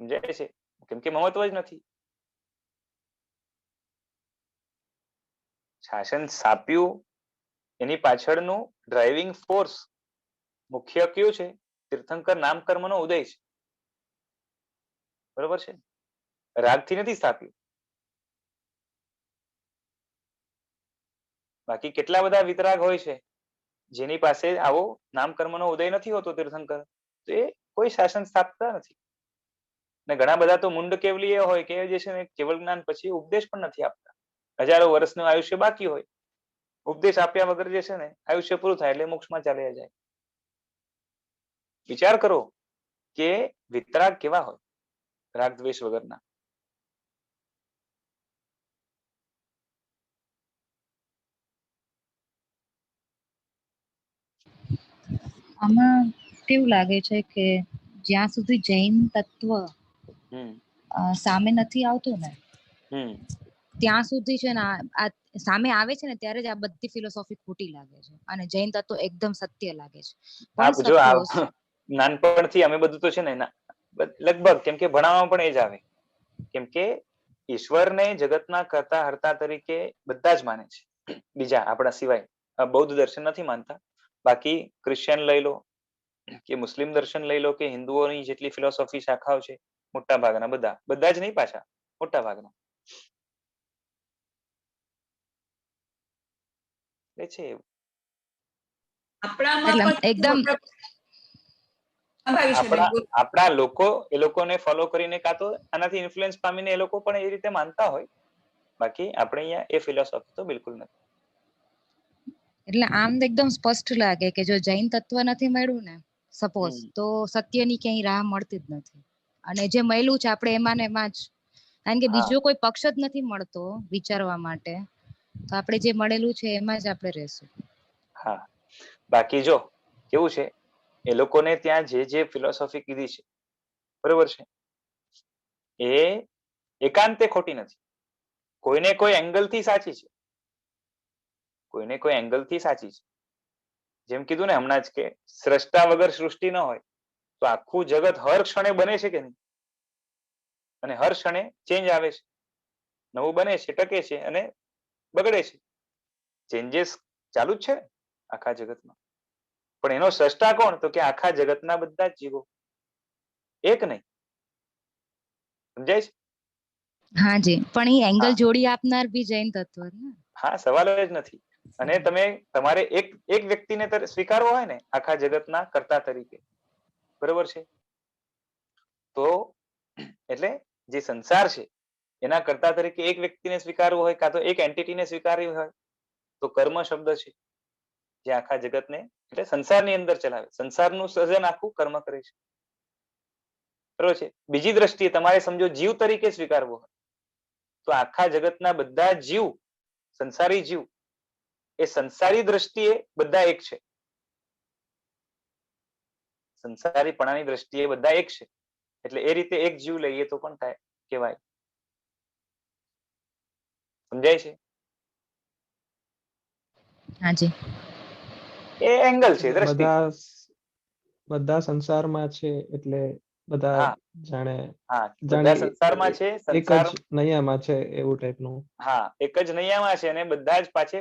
Speaker 1: સમજાય છે? કેમ કે મહત્વ જ નથી. શાસન સ્થાપ્યું એની પાછળનું ડ્રાઇવિંગ ફોર્સ મુખ્ય કયું છે? તીર્થંકર નામ કર્મનો ઉદય છે, બરોબર છે. રાગથી નથી સ્થાપ્યું. બાકી કેટલા બધા વિતરાગ હોય છે જેની પાસે આવો નામ કર્મનો ઉદય નથી હોતો તીર્થંકર, તો એ કોઈ શાસન સ્થાપતા નથી. ને ઘણા બધા તો મુંડ કેવલી હોય કે જે છે ને કેવળ જ્ઞાન પછી ઉપદેશ પણ નથી આપતા. હજારો વર્ષનું આયુષ્ય બાકી હોય, ઉપદેશ આપ્યા વગર જે છે ને આયુષ્ય પૂરું થાય એટલે મોક્ષમાં ચાલ્યા જાય. વિચાર કરો કે વિતરાગ કેવા હોય, રાગ દ્વેષ વગરના.
Speaker 5: આમાં કેવું લાગે છે કે જ્યાં સુધી જૈન તત્વ સામે નથી આવતું ને ત્યાં સુધી છે ને આ સામે આવે છે ને ત્યારે જ આ બધી ફિલોસોફી ખોટી લાગે છે અને જૈન તત્વ એકદમ સત્ય લાગે છે. પણ
Speaker 1: જો નાનપણથી અમે બધું તો છે ને લગભગ કેમ કે ભણાવવામાં પણ એ જ આવે, કેમ કે ઈશ્વરને જગતના કરતા હર્તા તરીકે બધા જ માને છે, બીજા આપણા સિવાય. બૌદ્ધ દર્શન નથી માનતા, બાકી ક્રિશ્ચિયન લઈ લો કે મુસ્લિમ દર્શન લઈ લો કે હિન્દુઓની જેટલી ફિલોસોફી શાખાઓ છે, મોટા ભાગના બધા જ નહીં, પાછા મોટા ભાગના એ છે. આપણા લોકો એ લોકોને ફોલો કરીને કાં તો આનાથી ઇન્ફ્લુઅન્સ પામીને એ લોકો પણ એ રીતે માનતા હોય. બાકી આપણે અહીંયા એ ફિલોસોફી તો બિલકુલ નથી.
Speaker 5: એટલે આમ એકદમ સ્પષ્ટ લાગે કે જો જૈન તત્વ નથી મળ્યું ને સપોઝ, તો સત્યની ક્યાંય રાહ મળતી જ નથી. અને જે મળ્યું છે આપણે એમાં ને એમાં જ, કારણ કે બીજો કોઈ પક્ષ જ નથી મળતો વિચારવા માટે, તો આપણે જે મળેલું છે એમાં જ આપણે રહેશું.
Speaker 1: હા, બાકી જો કેવું છે, એ લોકોને ત્યાં જે ફિલોસોફી કીધી છે, બરોબર છે, એ એકાંતે ખોટી નથી. કોઈને કોઈ એંગલ થી સાચી છે, કોઈને કોઈ એંગલ થી સાચી છે. જેમ કીધું ને હમણાં જ કે સ્રષ્ટા વગર સૃષ્ટિ ન હોય તો આખું જગત હર ક્ષણે બને છે કે નહીં, અને હર ક્ષણે ચેન્જ આવે છે, નવું બને છે, ટકે છે અને બગડે છે. ચેન્જીસ ચાલુ જ છે આખા જગતમાં. પણ એનો સ્રષ્ટા કોણ? તો કે આખા જગતના બધા જ જીવો, એક નહીં. સમજાય છે?
Speaker 5: હાજી, પણ એ એંગલ જોડી આપનાર બી જૈન તત્વ ને.
Speaker 1: હા, સવાલ જ નથી. અને તમારે એક વ્યક્તિને સ્વીકારવો હોય ને આખા જગતના કર્તા તરીકે, બરોબર છે, તો એટલે જે સંસાર છે એના કર્તા તરીકે એક વ્યક્તિને સ્વીકારવું હોય કાં તો એક એન્ટિટીને સ્વીકારવી હોય તો કર્મ શબ્દ છે જે આખા જગતને એટલે સંસારની અંદર ચલાવે. સંસારનું સર્જન આખું કર્મ કરે છે. બરોબર છે. બીજી દ્રષ્ટિએ તમારે સમજો જીવ તરીકે સ્વીકારવો હોય તો આખા જગતના બધા જીવ, સંસારી જીવ, એ સંસારી દ્રષ્ટિએ બધા એક છે. સંસારીપણાની દ્રષ્ટિએ બધા એક છે. એટલે એ રીતે એક જીવ લઈએ તો પણ થાય, કહેવાય. સમજાય છે?
Speaker 5: હાજી.
Speaker 1: એ એંગલ છે, દ્રષ્ટિ.
Speaker 3: બધા સંસારમાં છે એટલે બધા
Speaker 1: હા
Speaker 3: જાણે
Speaker 1: હા, બધા સંસારમાં છે,
Speaker 3: એક
Speaker 1: સંસાર,
Speaker 3: જ નૈયામાં છે એવું ટાઈપનું.
Speaker 1: હા, એક જ નૈયામાં છે અને બધા જ પાછે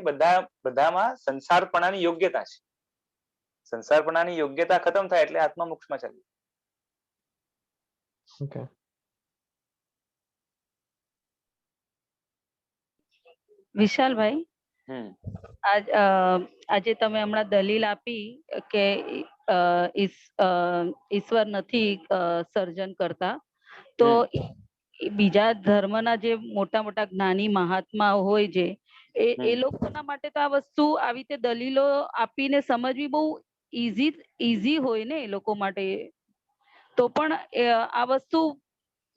Speaker 1: બધામાં સંસારપણાની યોગ્યતા છે. સંસારપણાની યોગ્યતા ખતમ થાય એટલે આત્મા મોક્ષમાં ચાલે.
Speaker 3: ઓકે.
Speaker 4: વિશાલભાઈ, આજે તમે હમણાં દલીલ આપી કે ઈશ્વર નથી સર્જન કરતા, તો બીજા ધર્મના જે મોટા મોટા જ્ઞાની મહાત્મા હોય છે એ લોકોના માટે તો આ વસ્તુ આવી રીતે દલીલો આપીને સમજવી બહુ ઈઝી હોય ને એ લોકો માટે, તો પણ આ વસ્તુ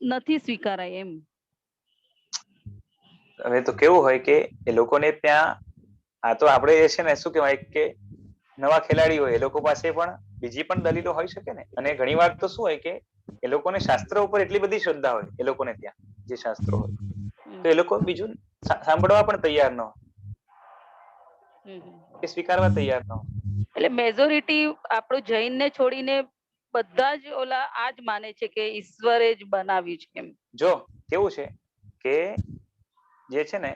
Speaker 4: નથી સ્વીકારાય એમ.
Speaker 1: હવે તો કેવું હોય કે એ લોકોને ત્યાં, આ તો આપણે છે ને શું કહેવાય કે નવા ખેલાડી હોય, એ લોકો પાસે પણ બીજી પણ દલીલો હોઈ શકે ને. અને ઘણી વાર તો શું હોય કે એ લોકોને શાસ્ત્ર ઉપર એટલી બધી શ્રદ્ધા હોય, એ લોકોને ત્યાં જે શાસ્ત્રો હોય, તો એ લોકો બીજું સાંભળવા પણ તૈયાર ન હોય, એ સ્વીકારવા તૈયાર ન હોય.
Speaker 4: એટલે મેજોરિટી આપણું જૈન ને છોડીને બધા જ ઓલા આ જ માને છે કે ઈશ્વરે જ બનાવ્યું છે એમ.
Speaker 1: જો કેવું છે કે જે છે ને,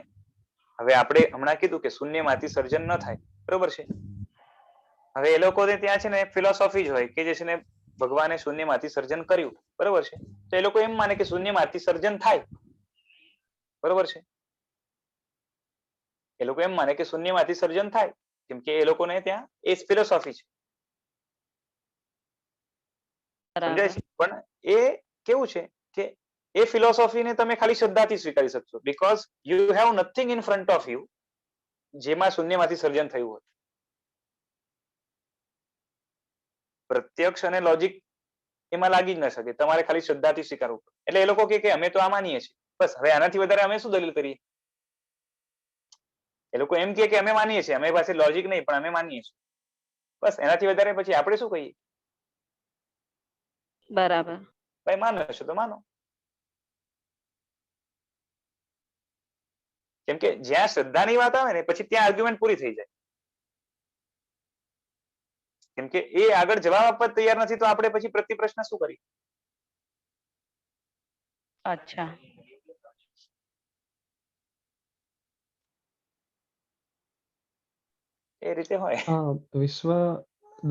Speaker 1: હવે આપણે હમણાં કીધું કે શૂન્યમાંથી સર્જન ન થાય, બરોબર છે. હવે એ લોકોને ત્યાં છે ને ફિલોસોફી જ હોય કે જે છે ને ભગવાને શૂન્યમાંથી સર્જન કર્યું, બરોબર છે. તો એ લોકો એમ માને કે શૂન્યમાંથી સર્જન થાય, બરોબર છે. એ લોકો એમ માને કે શૂન્યમાંથી સર્જન થાય, કેમ કે એ લોકોને ત્યાં એ ફિલોસોફી છે. સમજાય છે? પણ એ કેવું છે કે એ ફિલોસોફીને તમે ખાલી શ્રદ્ધાથી સ્વીકારી શકશો, because you have nothing in front of you જેમાં શૂન્યમાંથી સર્જન થયું હોય. પ્રત્યક્ષ અને લોજિક એમાં લાગી જ ન શકે, તમારે ખાલી શ્રદ્ધાથી સ્વીકારવું. એટલે એ લોકો કે અમે તો આ માનીએ છીએ, બસ. હવે આનાથી વધારે અમે શું દલીલ કરીએ? એ લોકો એમ કે અમે માનીએ છીએ, અમે પાસે લોજિક નહીં પણ અમે માનીએ છીએ, બસ. એનાથી વધારે પછી આપણે શું કહીએ?
Speaker 4: બરાબર.
Speaker 1: ભાઈ માનો છો તો માનો. કેમ કે જ્યાં શ્રદ્ધાની વાત આવે ને પછી ત્યાં આર્ગ્યુમેન્ટ પૂરી થઈ જાય. કેમ કે એ આગળ જવાબ આપવા તૈયાર નથી તો આપણે પછી પ્રતિપ્રશ્ન શું કરીએ?
Speaker 4: અચ્છા.
Speaker 1: એ રીતે હોય.
Speaker 3: વિશ્વ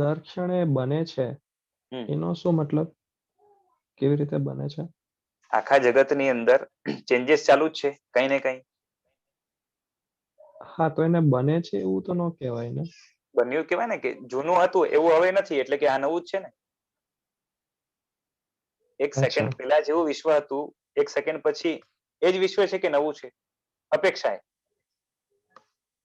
Speaker 3: દર્શને બને છે એનો શું મતલબ? કેવી રીતે બને છે?
Speaker 1: આખા જગતની અંદર ચેન્જીસ ચાલુ જ છે કઈ ને કઈ.
Speaker 3: હા, તો એને બને છે એવું તો ન કહેવાય ને.
Speaker 1: બન્યું કહેવાય ને, કે જૂનું હતું એવું હવે નથી, એટલે કે આ નવું જ છે ને. એક સેકન્ડ પહેલા જેવું વિશ્વ હતું, એક સેકન્ડ પછી એ જ વિશ્વ છે કે નવું છે? અપેક્ષાએ.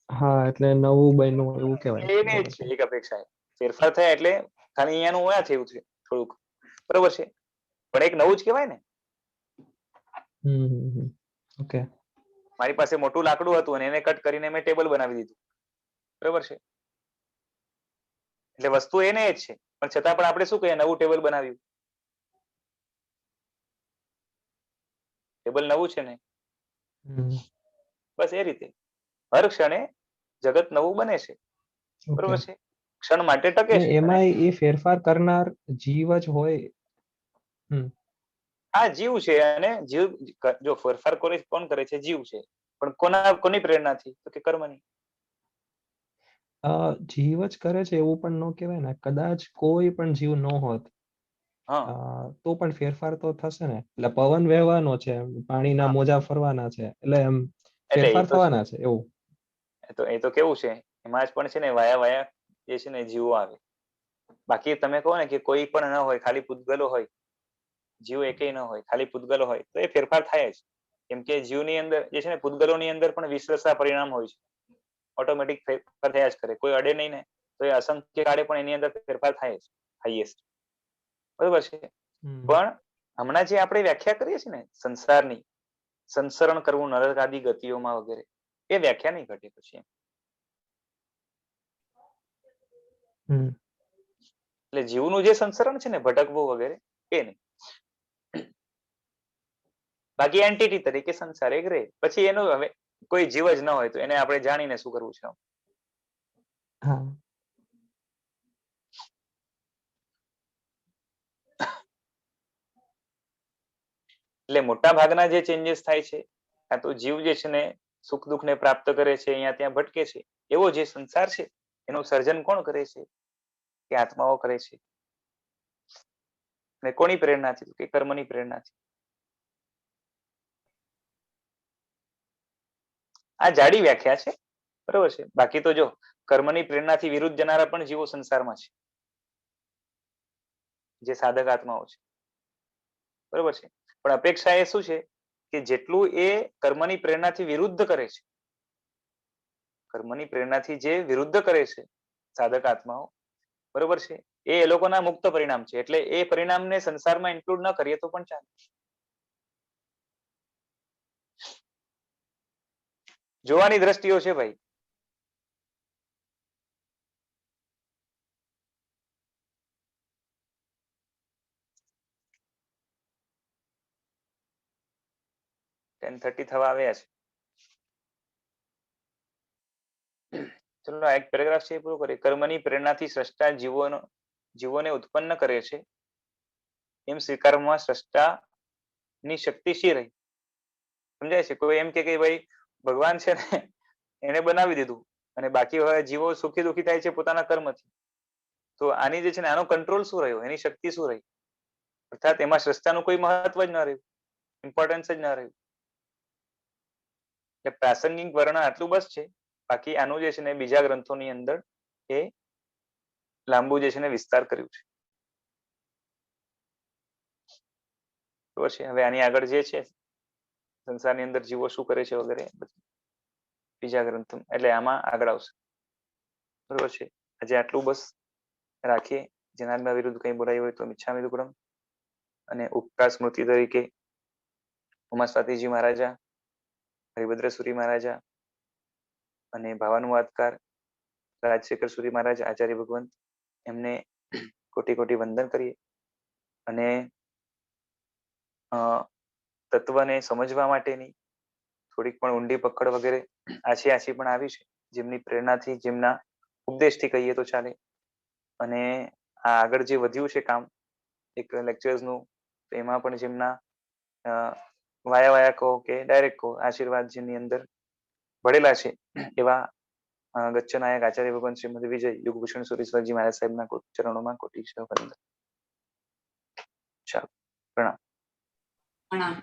Speaker 3: હા, એટલે નવું બન્યું એવું કહેવાય.
Speaker 1: એને જ છે એક અપેક્ષાએ. ફેરફાર થયા એટલે ખાલી અહીંયાનું ઓયા થયું છે થોડુંક, બરોબર છે. પણ એક નવું જ કહેવાય ને.
Speaker 3: ઓકે.
Speaker 1: મારી પાસે મોટું લાકડું હતું અને એને કટ કરીને મેં ટેબલ બનાવી દીધું, બરોબર છે. એટલે વસ્તુ એને જ છે, પણ છતાં પણ આપણે શું કહીએ? નવું ટેબલ બનાવ્યું. ટેબલ નવું છે ને. બસ એ રીતે હર ક્ષણે જગત નવું બને છે, બરોબર છે. ક્ષણ માટે ટકે છે.
Speaker 3: એમાં એ ફેરફાર કરનાર જીવ જ હોય.
Speaker 1: આ જીવ છે અને જીવ જો ફેરફાર કોણ કરે છે? જીવ છે. પણ કોની પ્રેરણાથી? તો કે કર્મની.
Speaker 3: જીવ જ કરે છે એવું પણ ન કહેવાય ને. કદાચ કોઈ પણ જીવ ન હોત તો પણ ફેરફાર તો થશે ને. એટલે પવન વહેવાનો છે, પાણીના મોજા ફરવાના છે, એટલે એમ ફેરફાર થવાના છે એવું.
Speaker 1: એ તો કેવું છે, એમાં જ પણ છે ને વાયા વાયા જે છે ને જીવો આવે. બાકી તમે કહો ને કે કોઈ પણ ન હોય, ખાલી પૂતગલો હોય, જીવ એકેય ન હોય, ખાલી પૂતગલો હોય, તો એ ફેરફાર થાય જ. કેમ કે જીવની અંદર જે છે ને, પૂતગલોની અંદર પણ વિશ્વસા પરિણામ હોય છે. ઓટોમેટિક ફેરફાર થયા જ કરે. કોઈ અડે નહીં ને તો એ અસંખ્ય કાળે પણ એની અંદર ફેરફાર થાય જ, હાઈએસ્ટ. બરોબર છે. પણ હમણાં જે આપણે વ્યાખ્યા કરીએ છીએ ને સંસારની, સંસરણ કરવું નરક આદિ ગતિઓમાં વગેરે, એ વ્યાખ્યા નહીં ઘટે પછી. એટલે જીવનું જે સંસરણ છે ને ભટકવું વગેરે એ નહીં. બાકી એન્ટિટી તરીકે સંસાર એક રહે. પછી એનું હવે કોઈ જીવ જ ન હોય તો એને આપણે જાણીને શું કરવું છે? એટલે મોટા ભાગના જે ચેન્જીસ થાય છે, કાં તો જીવ જે છે ને સુખ દુઃખ ને પ્રાપ્ત કરે છે, અહીંયા ત્યાં ભટકે છે, એવો જે સંસાર છે એનું સર્જન કોણ કરે છે? કે આત્માઓ કરે છે. ને કોની પ્રેરણાથી? કે કર્મની પ્રેરણાથી. આ જાડી વ્યાખ્યા છે, બરોબર છે. બાકી તો જો કર્મની પ્રેરણાથી વિરુદ્ધ જનારા પણ જીવો સંસારમાં છે, જે સાધક આત્માઓ છે, બરોબર છે. પણ અપેક્ષા એ શું છે કે જેટલું એ કર્મની પ્રેરણાથી વિરુદ્ધ કરે છે, કર્મની પ્રેરણાથી જે વિરુદ્ધ કરે છે સાધક આત્માઓ, બરોબર છે, એ લોકોના મુક્ત પરિણામ છે. એટલે એ પરિણામને સંસારમાં ઇન્ક્લુડ ન કરીએ તો પણ ચાલે. જોવાની દ્રષ્ટિઓ છે ભાઈ. થવા આવ્યા છે. ચલો એક પેરેગ્રાફ છે એ પૂરો કરીએ. કર્મની પ્રેરણાથી સ્રષ્ટા જીવોને ઉત્પન્ન કરે છે એમ સ્વીકારવામાં સ્રષ્ટાની શક્તિ શી રહી? સમજાય છે? કોઈ એમ કે ભાઈ ભગવાન છે ને એને બનાવી દીધું અને બાકી હવે જીવો સુખી દુઃખી થાય છે પોતાના કર્મથી, તો આની જે છે ને આનો કંટ્રોલ શું રહ્યો? એની શક્તિ શું રહી? અર્થાત એમાં સ્રષ્ટાનું કોઈ મહત્વ જ ન રહ્યું, ઇમ્પોર્ટન્સ જ ન રહ્યું. એટલે પ્રાસંગિક વર્ણન આટલું બસ છે. બાકી આનું જે છે ને બીજા ગ્રંથોની અંદર એ લાંબુ જે છે ને વિસ્તાર કર્યું છે. બરોબર છે. હવે આની આગળ જે છે સંસારની અંદર જીવો શું કરે છે વગેરે બીજા ગ્રંથો એટલે આમાં આગળ આવશે. બરોબર છે. આજે આટલું બસ રાખીએ. જનાર્દન વિરુદ્ધ કઈ બોલાયું હોય તો મિચ્છામિ દુક્કડમ. અને ઉપકાર સ્મૃતિ તરીકે ઉમા સ્વાતિજી મહારાજા, હરિભદ્ર સુરી મહારાજા અને ભાવાનુવાદકાર રાજશેખર સુરી મહારાજ, આચાર્ય ભગવંત, એમને કોટી કોટી વંદન કરીએ. અને તત્વને સમજવા માટેની થોડીક પણ ઊંડી પકડ વગેરે આછી પણ આવી છે, જેમની પ્રેરણાથી, જેમના ઉપદેશથી કહીએ તો ચાલે. અને આ આગળ જે વધ્યું છે કામ એક લેક્ચર્સનું, એમાં પણ જેમના વાયા કહો કે ડાયરેક્ટ કહો આશીર્વાદ જેની અંદર ભળેલા છે એવા ગચ્છનાયક આચાર્ય ભગવાન શ્રીમદ વિજય યુગભૂષણ સુરેશ્વરજી મહારાજ સાહેબના ચરણોમાં કોટી વંદન. ચાલો, પ્રણામ.